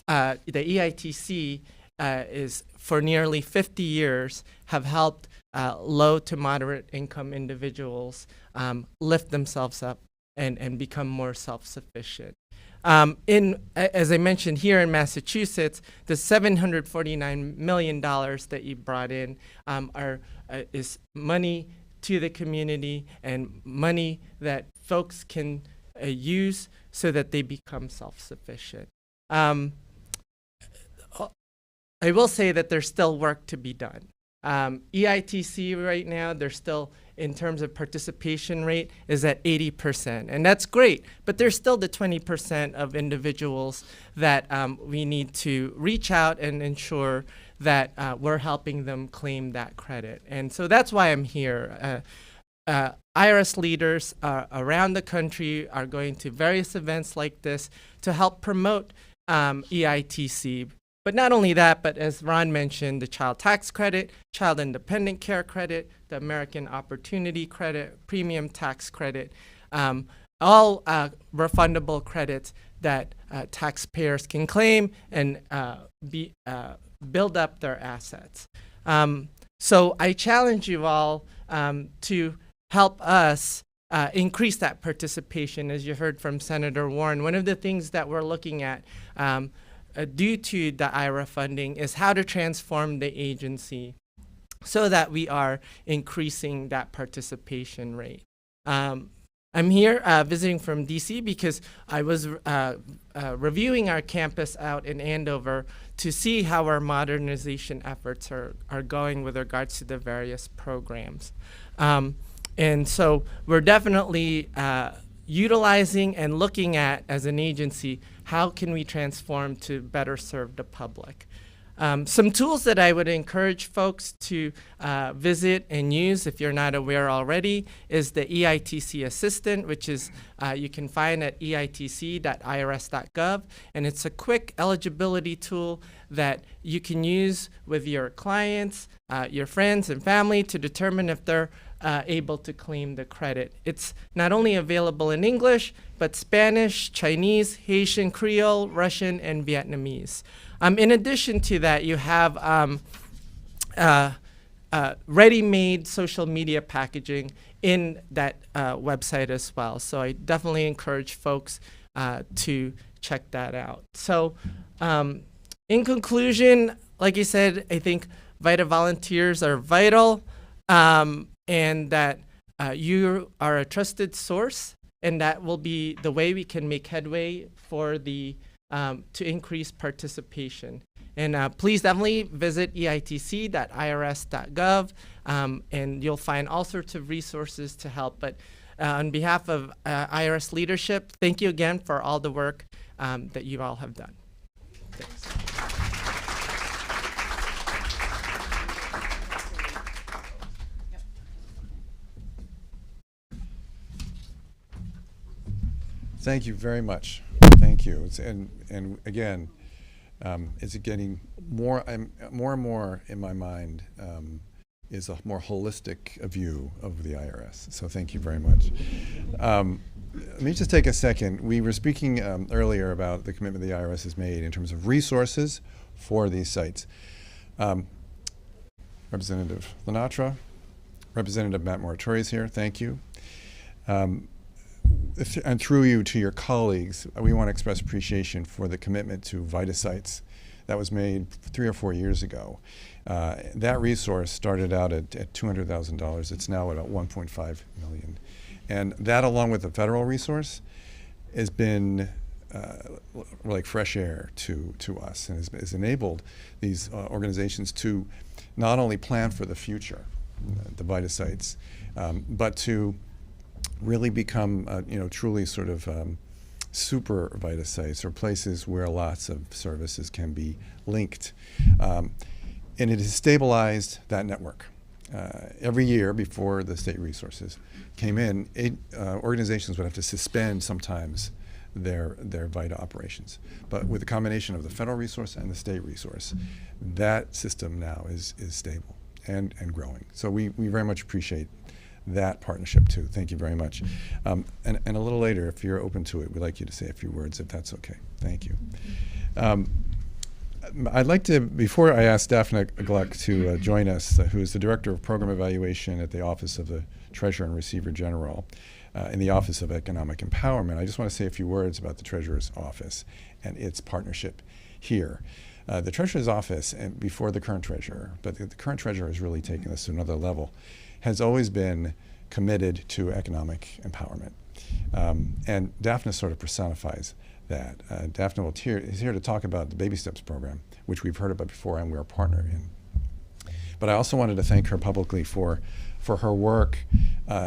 the EITC is for nearly 50 years have helped low to moderate income individuals lift themselves up and become more self-sufficient. As I mentioned, here in Massachusetts, the $749 million that you brought in is money to the community and money that folks can use so that they become self-sufficient. I will say that there's still work to be done. EITC right now, they're still, in terms of participation rate, is at 80%. And that's great, but there's still the 20% of individuals that we need to reach out and ensure that we're helping them claim that credit. And so that's why I'm here. IRS leaders around the country are going to various events like this to help promote EITC. But not only that, but as Ron mentioned, the child tax credit, child independent care credit, the American Opportunity Credit, premium tax credit, all refundable credits that taxpayers can claim and build up their assets. So I challenge you all to help us increase that participation. As you heard from Senator Warren, one of the things that we're looking at due to the IRA funding is how to transform the agency so that we are increasing that participation rate. I'm here visiting from DC because I was reviewing our campus out in Andover to see how our modernization efforts are going with regards to the various programs. And so we're definitely utilizing and looking at, as an agency, how can we transform to better serve the public. Some tools that I would encourage folks to visit and use, if you're not aware already, is the EITC Assistant, which is you can find at eitc.irs.gov, and it's a quick eligibility tool that you can use with your clients, your friends and family to determine if they're able to claim the credit. It's not only available in English, but Spanish, Chinese, Haitian, Creole, Russian, and Vietnamese. In addition to that, you have ready-made social media packaging in that website as well. So I definitely encourage folks to check that out. So in conclusion, like I said, I think VITA volunteers are vital, and that you are a trusted source, and that will be the way we can make headway for the to increase participation. And please definitely visit eitc.irs.gov, and you'll find all sorts of resources to help. But on behalf of IRS leadership, thank you again for all the work that you all have done. Thanks. Thank you very much. Thank you. And again, it's getting more and more in my mind is a more holistic view of the IRS. So thank you very much. Let me just take a second. We were speaking earlier about the commitment the IRS has made in terms of resources for these sites. Representative Lenatra, Representative Matt Moratori is here. Thank you. And through you to your colleagues, we want to express appreciation for the commitment to VITA sites that was made 3 or 4 years ago. That resource started out at $200,000. It's now at about $1.5 million. And that, along with the federal resource, has been like fresh air to us, and has enabled these organizations to not only plan for the future, the VITA sites, but to really become, truly sort of super VITA sites, or places where lots of services can be linked. And it has stabilized that network. Every year before the state resources came in, organizations would have to suspend sometimes their VITA operations. But with the combination of the federal resource and the state resource, that system now is stable and growing. So we very much appreciate that partnership too. Thank you very much. And a little later, if you're open to it, we'd like you to say a few words, if that's okay. Thank you. I'd like to, before I ask Daphne Gluck to join us, who is the Director of Program Evaluation at the Office of the Treasurer and Receiver General in the Office of Economic Empowerment, I just want to say a few words about the Treasurer's Office and its partnership here. The Treasurer's Office, and before the current Treasurer, but the current Treasurer has really taken this to another level, has always been committed to economic empowerment. And Daphne sort of personifies that. Daphne is here to talk about the Baby Steps program, which we've heard about before and we're a partner in. But I also wanted to thank her publicly for her work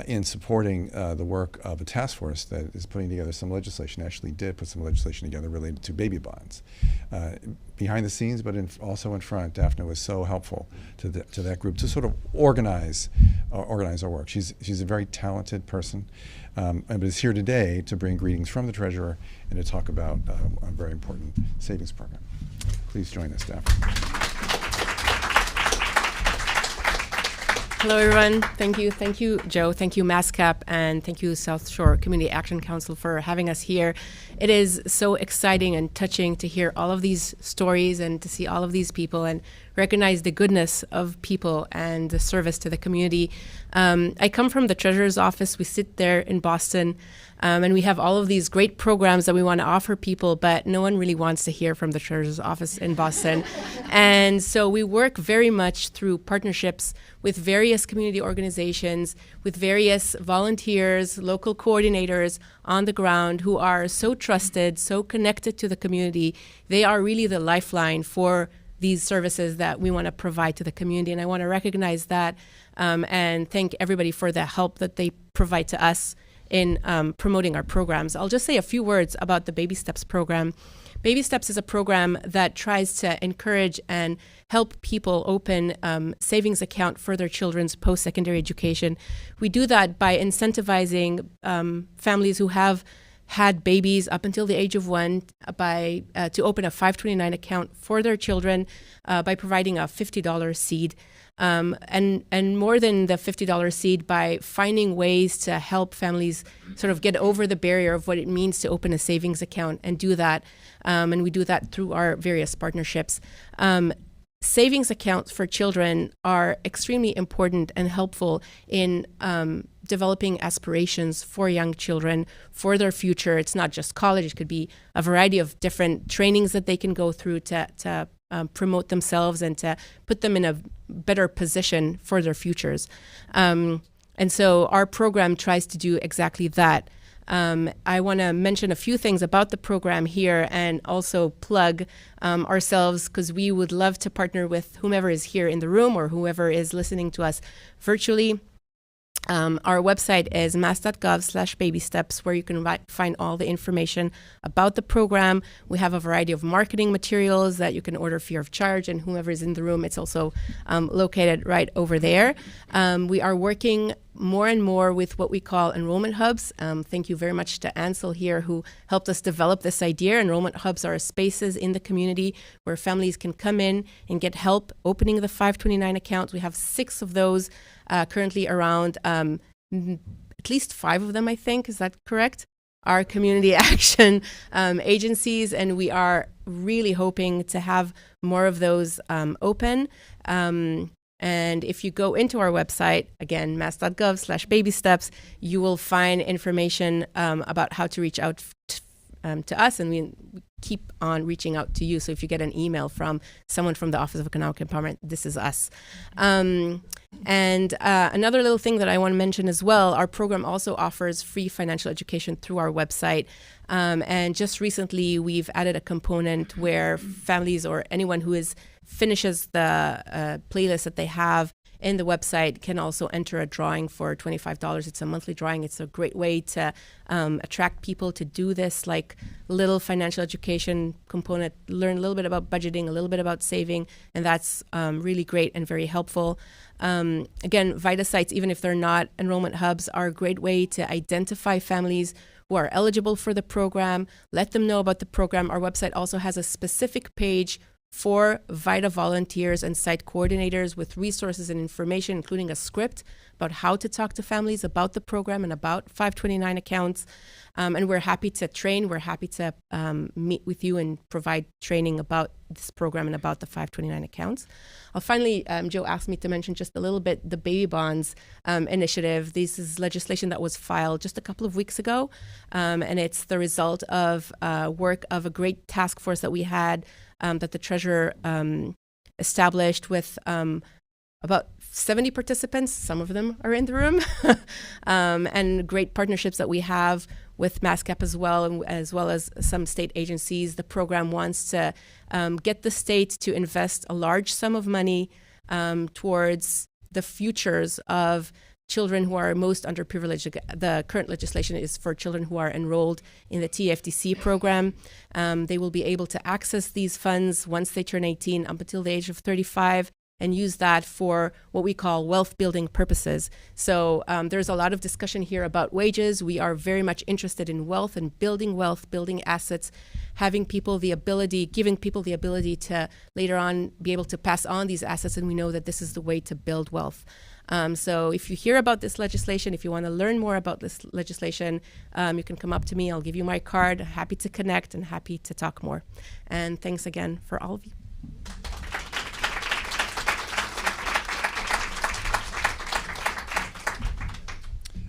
in supporting the work of a task force that is putting together some legislation, actually did put some legislation together related to baby bonds. Behind the scenes, but also in front, Daphne was so helpful to that group to sort of organize our work. She's a very talented person, but is here today to bring greetings from the treasurer and to talk about a very important savings program. Please join us, Daphne. Hello, everyone. Thank you, Joe. Thank you, MassCap, and thank you, South Shore Community Action Council, for having us here. It is so exciting and touching to hear all of these stories and to see all of these people and recognize the goodness of people and the service to the community. I come from the Treasurer's Office. We sit there in Boston, and we have all of these great programs that we want to offer people, but no one really wants to hear from the Treasurer's Office in Boston. And so we work very much through partnerships with various community organizations, with various volunteers, local coordinators on the ground who are so trusted, so connected to the community. They are really the lifeline for these services that we want to provide to the community. And I want to recognize that and thank everybody for the help that they provide to us in promoting our programs. I'll just say a few words about the Baby Steps program. Baby Steps is a program that tries to encourage and help people open savings account for their children's post-secondary education. We do that by incentivizing families who have had babies up until the age of 1 to open a 529 account for their children by providing a $50 seed. And more than the $50 seed, by finding ways to help families sort of get over the barrier of what it means to open a savings account and do that. And we do that through our various partnerships. Savings accounts for children are extremely important and helpful in developing aspirations for young children for their future. It's not just college. It could be a variety of different trainings that they can go through to promote themselves and to put them in a better position for their futures. And so our program tries to do exactly that. I want to mention a few things about the program here and also plug ourselves, because we would love to partner with whomever is here in the room or whoever is listening to us virtually. Our website is mass.gov/babysteps, where you can find all the information about the program. We have a variety of marketing materials that you can order free of charge, and whomever is in the room, it's also located right over there. We are working more and more with what we call enrollment hubs. Thank you very much to Ansel here, who helped us develop this idea. Enrollment hubs are spaces in the community where families can come in and get help opening the 529 accounts. We have 6 of those currently around, at least 5 of them, I think. Is that correct? Our community action agencies, and we are really hoping to have more of those open. And if you go into our website, again, mass.gov/babysteps, you will find information about how to reach out to us, and we keep on reaching out to you. So if you get an email from someone from the Office of Economic Empowerment, this is us. And another little thing that I want to mention as well, our program also offers free financial education through our website. And just recently, we've added a component where families or anyone who finishes the playlist that they have in the website can also enter a drawing for $25. It's a monthly drawing. It's a great way to attract people to do this, like little financial education component, learn a little bit about budgeting, a little bit about saving, and that's really great and very helpful. Again, VITA sites, even if they're not enrollment hubs, are a great way to identify families who are eligible for the program, let them know about the program. Our website also has a specific page for VITA volunteers and site coordinators with resources and information, including a script about how to talk to families about the program and about 529 accounts. And we're happy to train. We're happy to meet with you and provide training about this program and about the 529 accounts. Finally, Joe asked me to mention just a little bit the Baby Bonds initiative. This is legislation that was filed just a couple of weeks ago, and it's the result of work of a great task force that we had that the treasurer established with about 70 participants. Some of them are in the room, and great partnerships that we have with MassCap as well as some state agencies. The program wants to get the state to invest a large sum of money towards the futures of children who are most underprivileged. The current legislation is for children who are enrolled in the TFTC program. They will be able to access these funds once they turn 18 up until the age of 35 and use that for what we call wealth building purposes. So there's a lot of discussion here about wages. We are very much interested in wealth, building assets, giving people the ability to later on be able to pass on these assets, and we know that this is the way to build wealth. So if you hear about this legislation, if you want to learn more about this legislation, you can come up to me. I'll give you my card. Happy to connect and happy to talk more. And thanks again for all of you.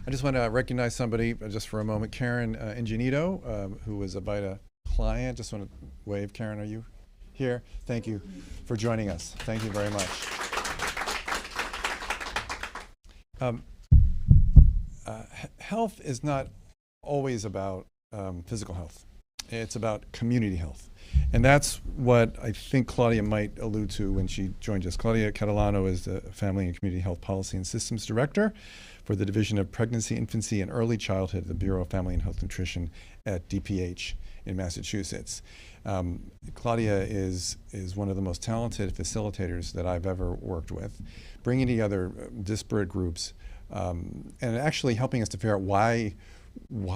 I just want to recognize somebody just for a moment. Karen Ingenito, who was a VITA client. Just want to wave. Karen, are you here? Thank you for joining us. Thank you very much. Health is not always about physical health. It's about community health. And that's what I think Claudia might allude to when she joined us. Claudia Catalano is the Family and Community Health Policy and Systems Director for the Division of Pregnancy, Infancy, and Early Childhood at the Bureau of Family and Health Nutrition at DPH in Massachusetts. Claudia is one of the most talented facilitators that I've ever worked with, bringing together disparate groups and actually helping us to figure out why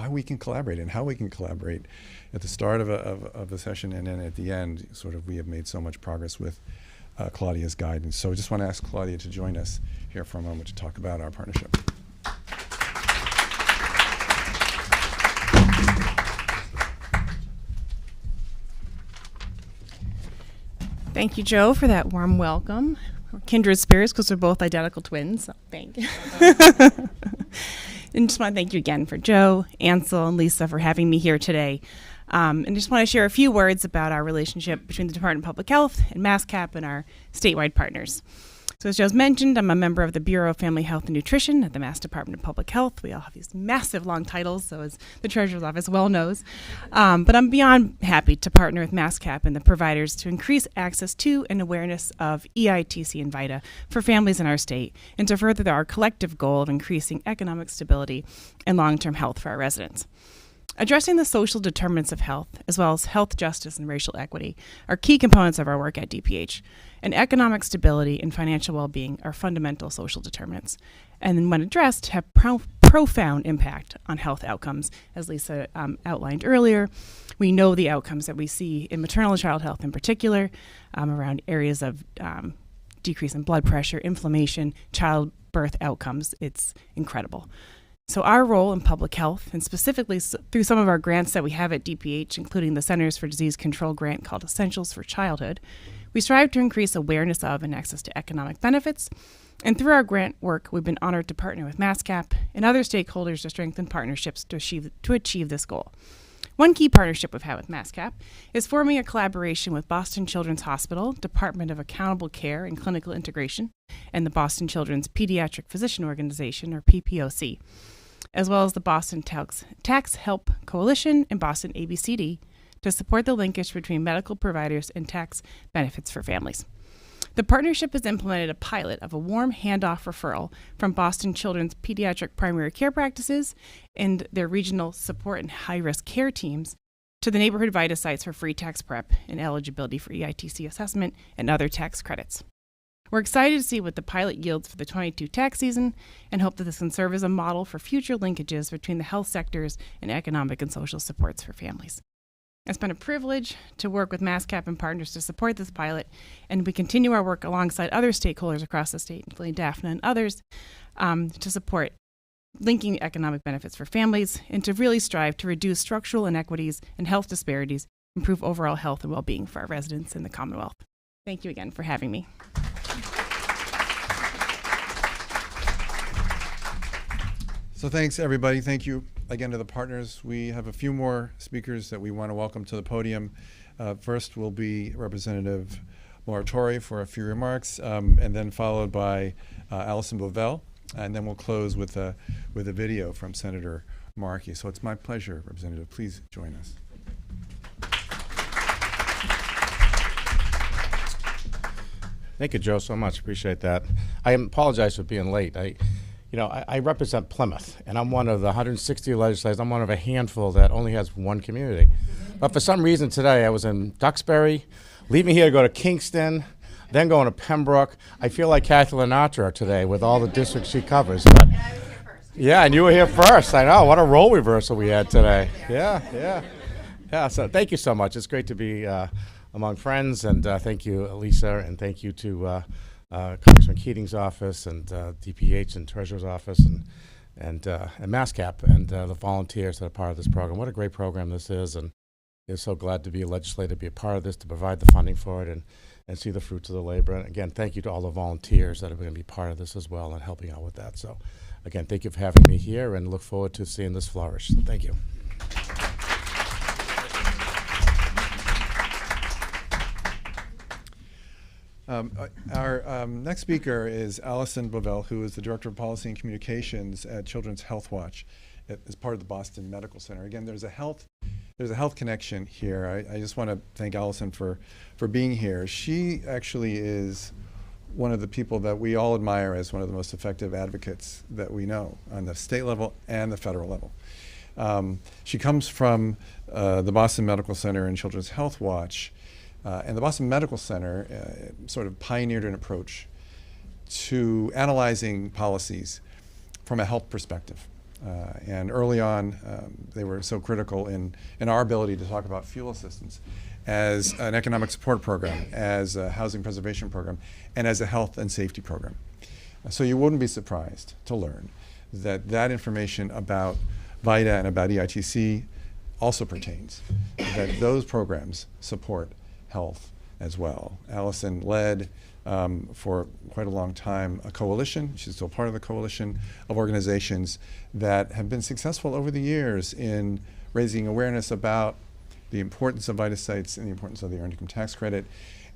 we can collaborate and how we can collaborate at the start of a session, and then at the end, sort of we have made so much progress with Claudia's guidance. So I just want to ask Claudia to join us here for a moment to talk about our partnership. Thank you, Joe, for that warm welcome. We're kindred spirits because we're both identical twins, so thank you. And just want to thank you again for Joe, Ansel, and Lisa for having me here today. And just want to share a few words about our relationship between the Department of Public Health and MassCap and our statewide partners. So as Joe's mentioned, I'm a member of the Bureau of Family Health and Nutrition at the Mass Department of Public Health. We all have these massive long titles, so as the Treasurer's Office well knows. But I'm beyond happy to partner with MassCap and the providers to increase access to and awareness of EITC and VITA for families in our state, and to further our collective goal of increasing economic stability and long-term health for our residents. Addressing the social determinants of health, as well as health justice and racial equity, are key components of our work at DPH. And economic stability and financial well-being are fundamental social determinants, and when addressed, have profound impact on health outcomes. As Lisa outlined earlier, we know the outcomes that we see in maternal and child health in particular, around areas of decrease in blood pressure, inflammation, childbirth outcomes. It's incredible. So our role in public health, and specifically through some of our grants that we have at DPH, including the Centers for Disease Control grant called Essentials for Childhood, we strive to increase awareness of and access to economic benefits. And through our grant work, we've been honored to partner with MassCap and other stakeholders to strengthen partnerships to achieve this goal. One key partnership we've had with MassCap is forming a collaboration with Boston Children's Hospital, Department of Accountable Care and Clinical Integration, and the Boston Children's Pediatric Physician Organization, or PPOC, as well as the Boston Tax Help Coalition and Boston ABCD, to support the linkage between medical providers and tax benefits for families. The partnership has implemented a pilot of a warm handoff referral from Boston Children's pediatric primary care practices and their regional support and high-risk care teams to the neighborhood VITA sites for free tax prep and eligibility for EITC assessment and other tax credits. We're excited to see what the pilot yields for the 22 tax season and hope that this can serve as a model for future linkages between the health sectors and economic and social supports for families. It's been a privilege to work with MassCap and partners to support this pilot, and we continue our work alongside other stakeholders across the state, including DAFNA and others, to support linking economic benefits for families and to really strive to reduce structural inequities and health disparities, improve overall health and well-being for our residents in the Commonwealth. Thank you again for having me. So thanks, everybody. Thank you again to the partners. We have a few more speakers that we want to welcome to the podium. First will be Representative Laura Torrey for a few remarks, and then followed by Allison Bovell, and then we'll close with a video from Senator Markey. So it's my pleasure, Representative. Please join us. Thank you, Joe, so much. Appreciate that. I apologize for being late. I represent Plymouth, and I'm one of the 160 legislators. I'm one of a handful that only has one community. But for some reason today, I was in Duxbury, leaving here to go to Kingston, then going to Pembroke. I feel like Kathy Lenatra today with all the districts she covers. But yeah, and you were here first. I know. What a role reversal we had today. Yeah. So thank you so much. It's great to be among friends, and thank you, Lisa, and thank you to Congressman Keating's office and DPH and Treasurer's office and MassCap and the volunteers that are part of this program. What a great program this is, and we're so glad to be a legislator, be a part of this, to provide the funding for it and see the fruits of the labor. And again, thank you to all the volunteers that are going to be part of this as well and helping out with that. So again, thank you for having me here, and look forward to seeing this flourish. So thank you. Our next speaker is Allison Bovell, who is the Director of Policy and Communications at Children's Health Watch as part of the Boston Medical Center. Again, there's a health connection here. I just want to thank Allison for being here. She actually is one of the people that we all admire as one of the most effective advocates that we know on the state level and the federal level. She comes from the Boston Medical Center and Children's Health Watch. And the Boston Medical Center sort of pioneered an approach to analyzing policies from a health perspective. And early on, they were so critical in our ability to talk about fuel assistance as an economic support program, as a housing preservation program, and as a health and safety program. So you wouldn't be surprised to learn that information about VITA and about EITC also pertains, that those programs support health as well. Allison led for quite a long time a coalition. She's still part of the coalition of organizations that have been successful over the years in raising awareness about the importance of VITA sites and the importance of the Earned Income Tax Credit.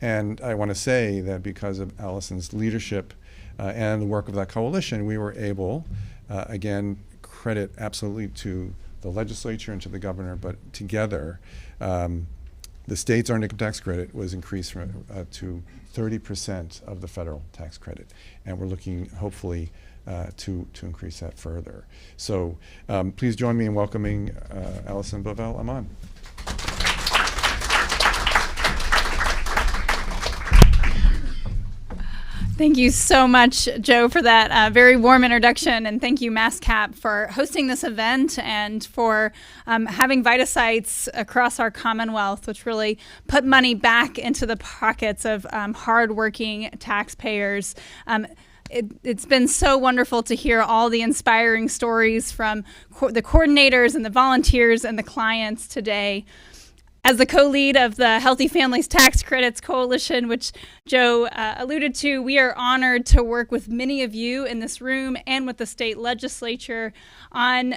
And I want to say that because of Allison's leadership and the work of that coalition, we were able, again, credit absolutely to the legislature and to the governor, but together, the state's Earned Income Tax Credit was increased from, to 30% of the federal tax credit. And we're looking, hopefully, to increase that further. So please join me in welcoming Allison Bovell. I'm on. Thank you so much, Joe, for that very warm introduction, and thank you, MassCap, for hosting this event and for having VITA sites across our Commonwealth, which really put money back into the pockets of hardworking taxpayers. It's been so wonderful to hear all the inspiring stories from the coordinators and the volunteers and the clients today. As the co-lead of the Healthy Families Tax Credits Coalition, which Joe alluded to, we are honored to work with many of you in this room and with the state legislature on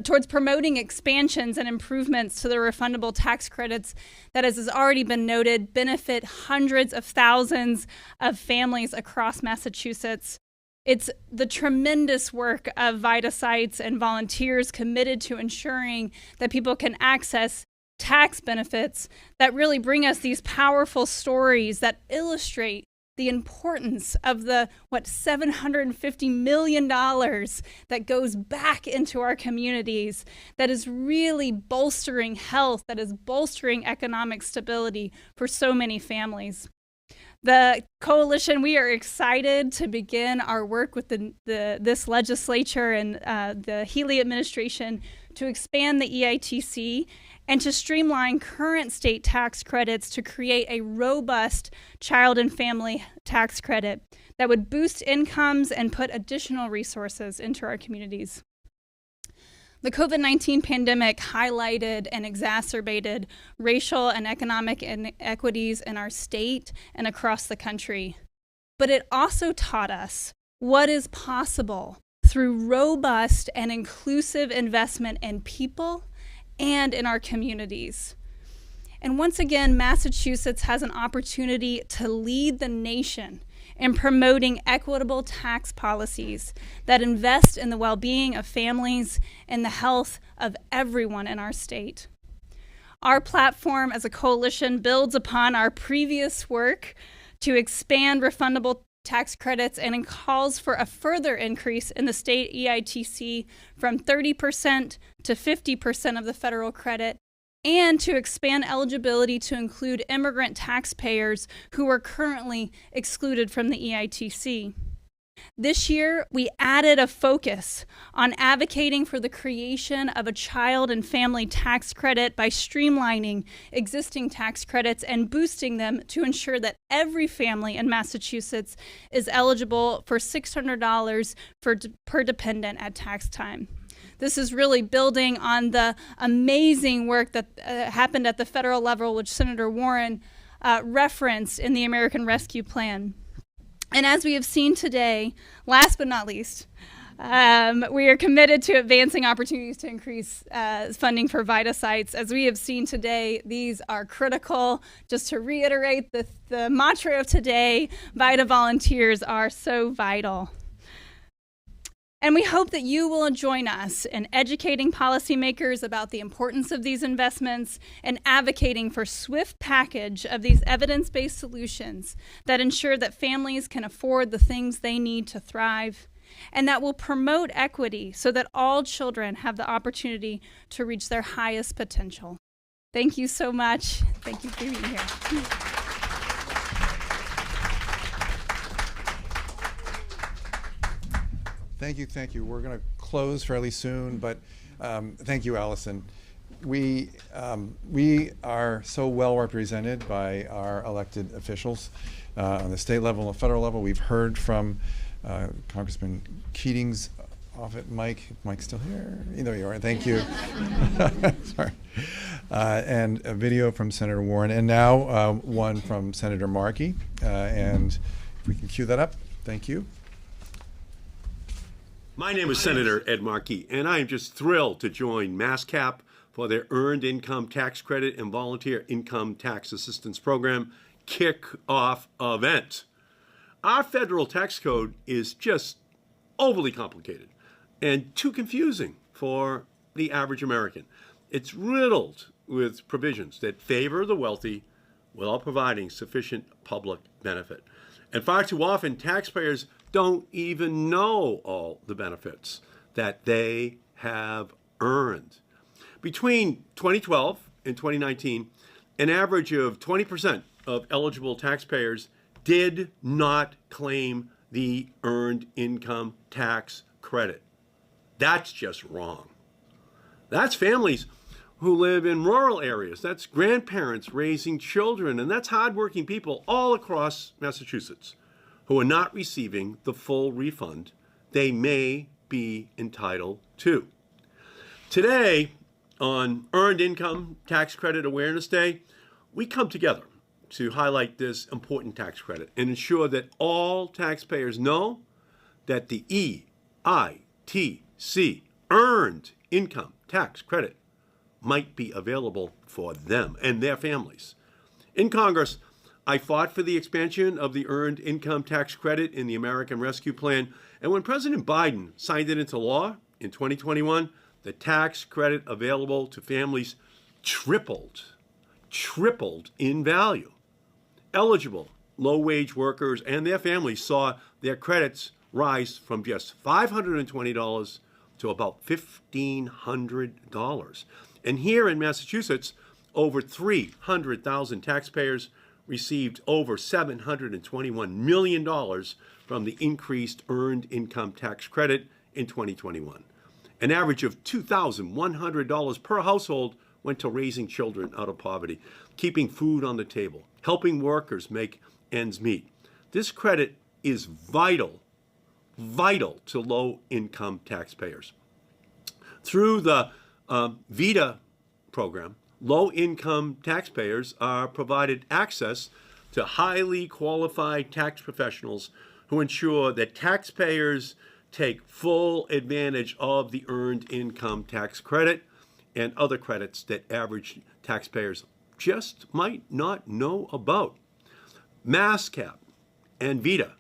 towards promoting expansions and improvements to the refundable tax credits that, as has already been noted, benefit hundreds of thousands of families across Massachusetts. It's the tremendous work of VITA sites and volunteers committed to ensuring that people can access tax benefits that really bring us these powerful stories that illustrate the importance of the $750 million that goes back into our communities, that is really bolstering health, that is bolstering economic stability for so many families. The coalition, we are excited to begin our work with this legislature and the Healy administration to expand the EITC and to streamline current state tax credits to create a robust child and family tax credit that would boost incomes and put additional resources into our communities. The COVID-19 pandemic highlighted and exacerbated racial and economic inequities in our state and across the country. But it also taught us what is possible through robust and inclusive investment in people and in our communities. And once again, Massachusetts has an opportunity to lead the nation in promoting equitable tax policies that invest in the well-being of families and the health of everyone in our state. Our platform as a coalition builds upon our previous work to expand refundable tax credits and calls for a further increase in the state EITC from 30% to 50% of the federal credit, and to expand eligibility to include immigrant taxpayers who are currently excluded from the EITC. This year, we added a focus on advocating for the creation of a child and family tax credit by streamlining existing tax credits and boosting them to ensure that every family in Massachusetts is eligible for $600 per dependent at tax time. This is really building on the amazing work that happened at the federal level, which Senator Warren referenced in the American Rescue Plan. And as we have seen today, last but not least, we are committed to advancing opportunities to increase funding for VITA sites. As we have seen today, these are critical. Just to reiterate the mantra of today, VITA volunteers are so vital. And we hope that you will join us in educating policymakers about the importance of these investments and advocating for swift package of these evidence-based solutions that ensure that families can afford the things they need to thrive, and that will promote equity so that all children have the opportunity to reach their highest potential. Thank you so much. Thank you for being here. Thank you. We're going to close fairly soon, but thank you, Allison. We are so well represented by our elected officials on the state level and federal level. We've heard from Congressman Keating's office. Mike's still here? There you are. Thank you. Sorry. And a video from Senator Warren, and now one from Senator Markey. And if we can cue that up, thank you. My name is Senator Ed Markey, and I am just thrilled to join MassCap for their Earned Income Tax Credit and Volunteer Income Tax Assistance Program Kickoff event. Our federal tax code is just overly complicated and too confusing for the average American. It's riddled with provisions that favor the wealthy without providing sufficient public benefit. And far too often, taxpayers don't even know all the benefits that they have earned. Between 2012 and 2019, an average of 20% of eligible taxpayers did not claim the Earned Income Tax Credit. That's just wrong. That's families who live in rural areas. That's grandparents raising children, and that's hardworking people all across Massachusetts who are not receiving the full refund they may be entitled to. Today, on Earned Income Tax Credit Awareness Day, we come together to highlight this important tax credit and ensure that all taxpayers know that the EITC, Earned Income Tax Credit, might be available for them and their families. In Congress, I fought for the expansion of the Earned Income Tax Credit in the American Rescue Plan, and when President Biden signed it into law in 2021, the tax credit available to families tripled in value. Eligible low-wage workers and their families saw their credits rise from just $520 to about $1,500. And here in Massachusetts, over 300,000 taxpayers received over $721 million from the increased Earned Income Tax Credit in 2021. An average of $2,100 per household went to raising children out of poverty, keeping food on the table, helping workers make ends meet. This credit is vital to low-income taxpayers. Through the VITA program, low-income taxpayers are provided access to highly qualified tax professionals who ensure that taxpayers take full advantage of the Earned Income Tax Credit and other credits that average taxpayers just might not know about. MassCap and VITA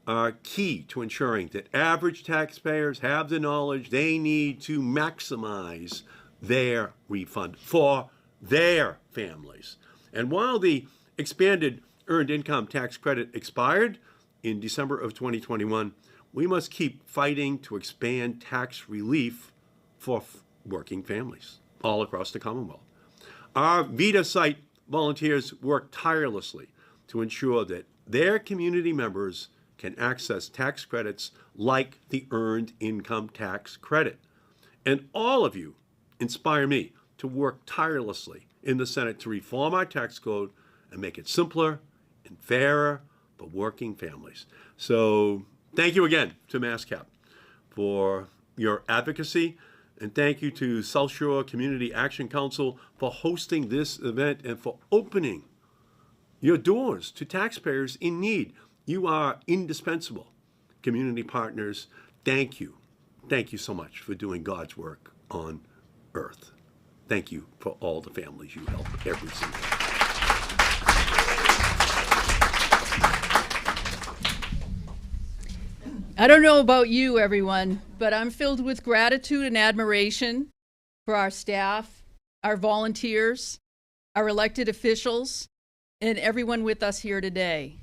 are key to ensuring that average taxpayers have the knowledge they need to maximize their refund for their families. And while the expanded Earned Income Tax Credit expired in December of 2021, we must keep fighting to expand tax relief for working families all across the Commonwealth. Our VITA site volunteers work tirelessly to ensure that their community members can access tax credits like the Earned Income Tax Credit. And all of you inspire me to work tirelessly in the Senate to reform our tax code and make it simpler and fairer for working families. So thank you again to MassCap for your advocacy, and thank you to South Shore Community Action Council for hosting this event and for opening your doors to taxpayers in need. You are indispensable community partners. Thank you. Thank you so much for doing God's work on earth. Thank you for all the families you help every single day. I don't know about you, everyone, but I'm filled with gratitude and admiration for our staff, our volunteers, our elected officials, and everyone with us here today.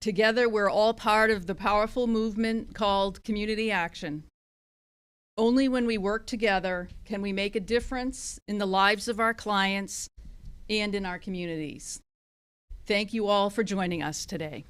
Together, we're all part of the powerful movement called community action. Only when we work together can we make a difference in the lives of our clients and in our communities. Thank you all for joining us today.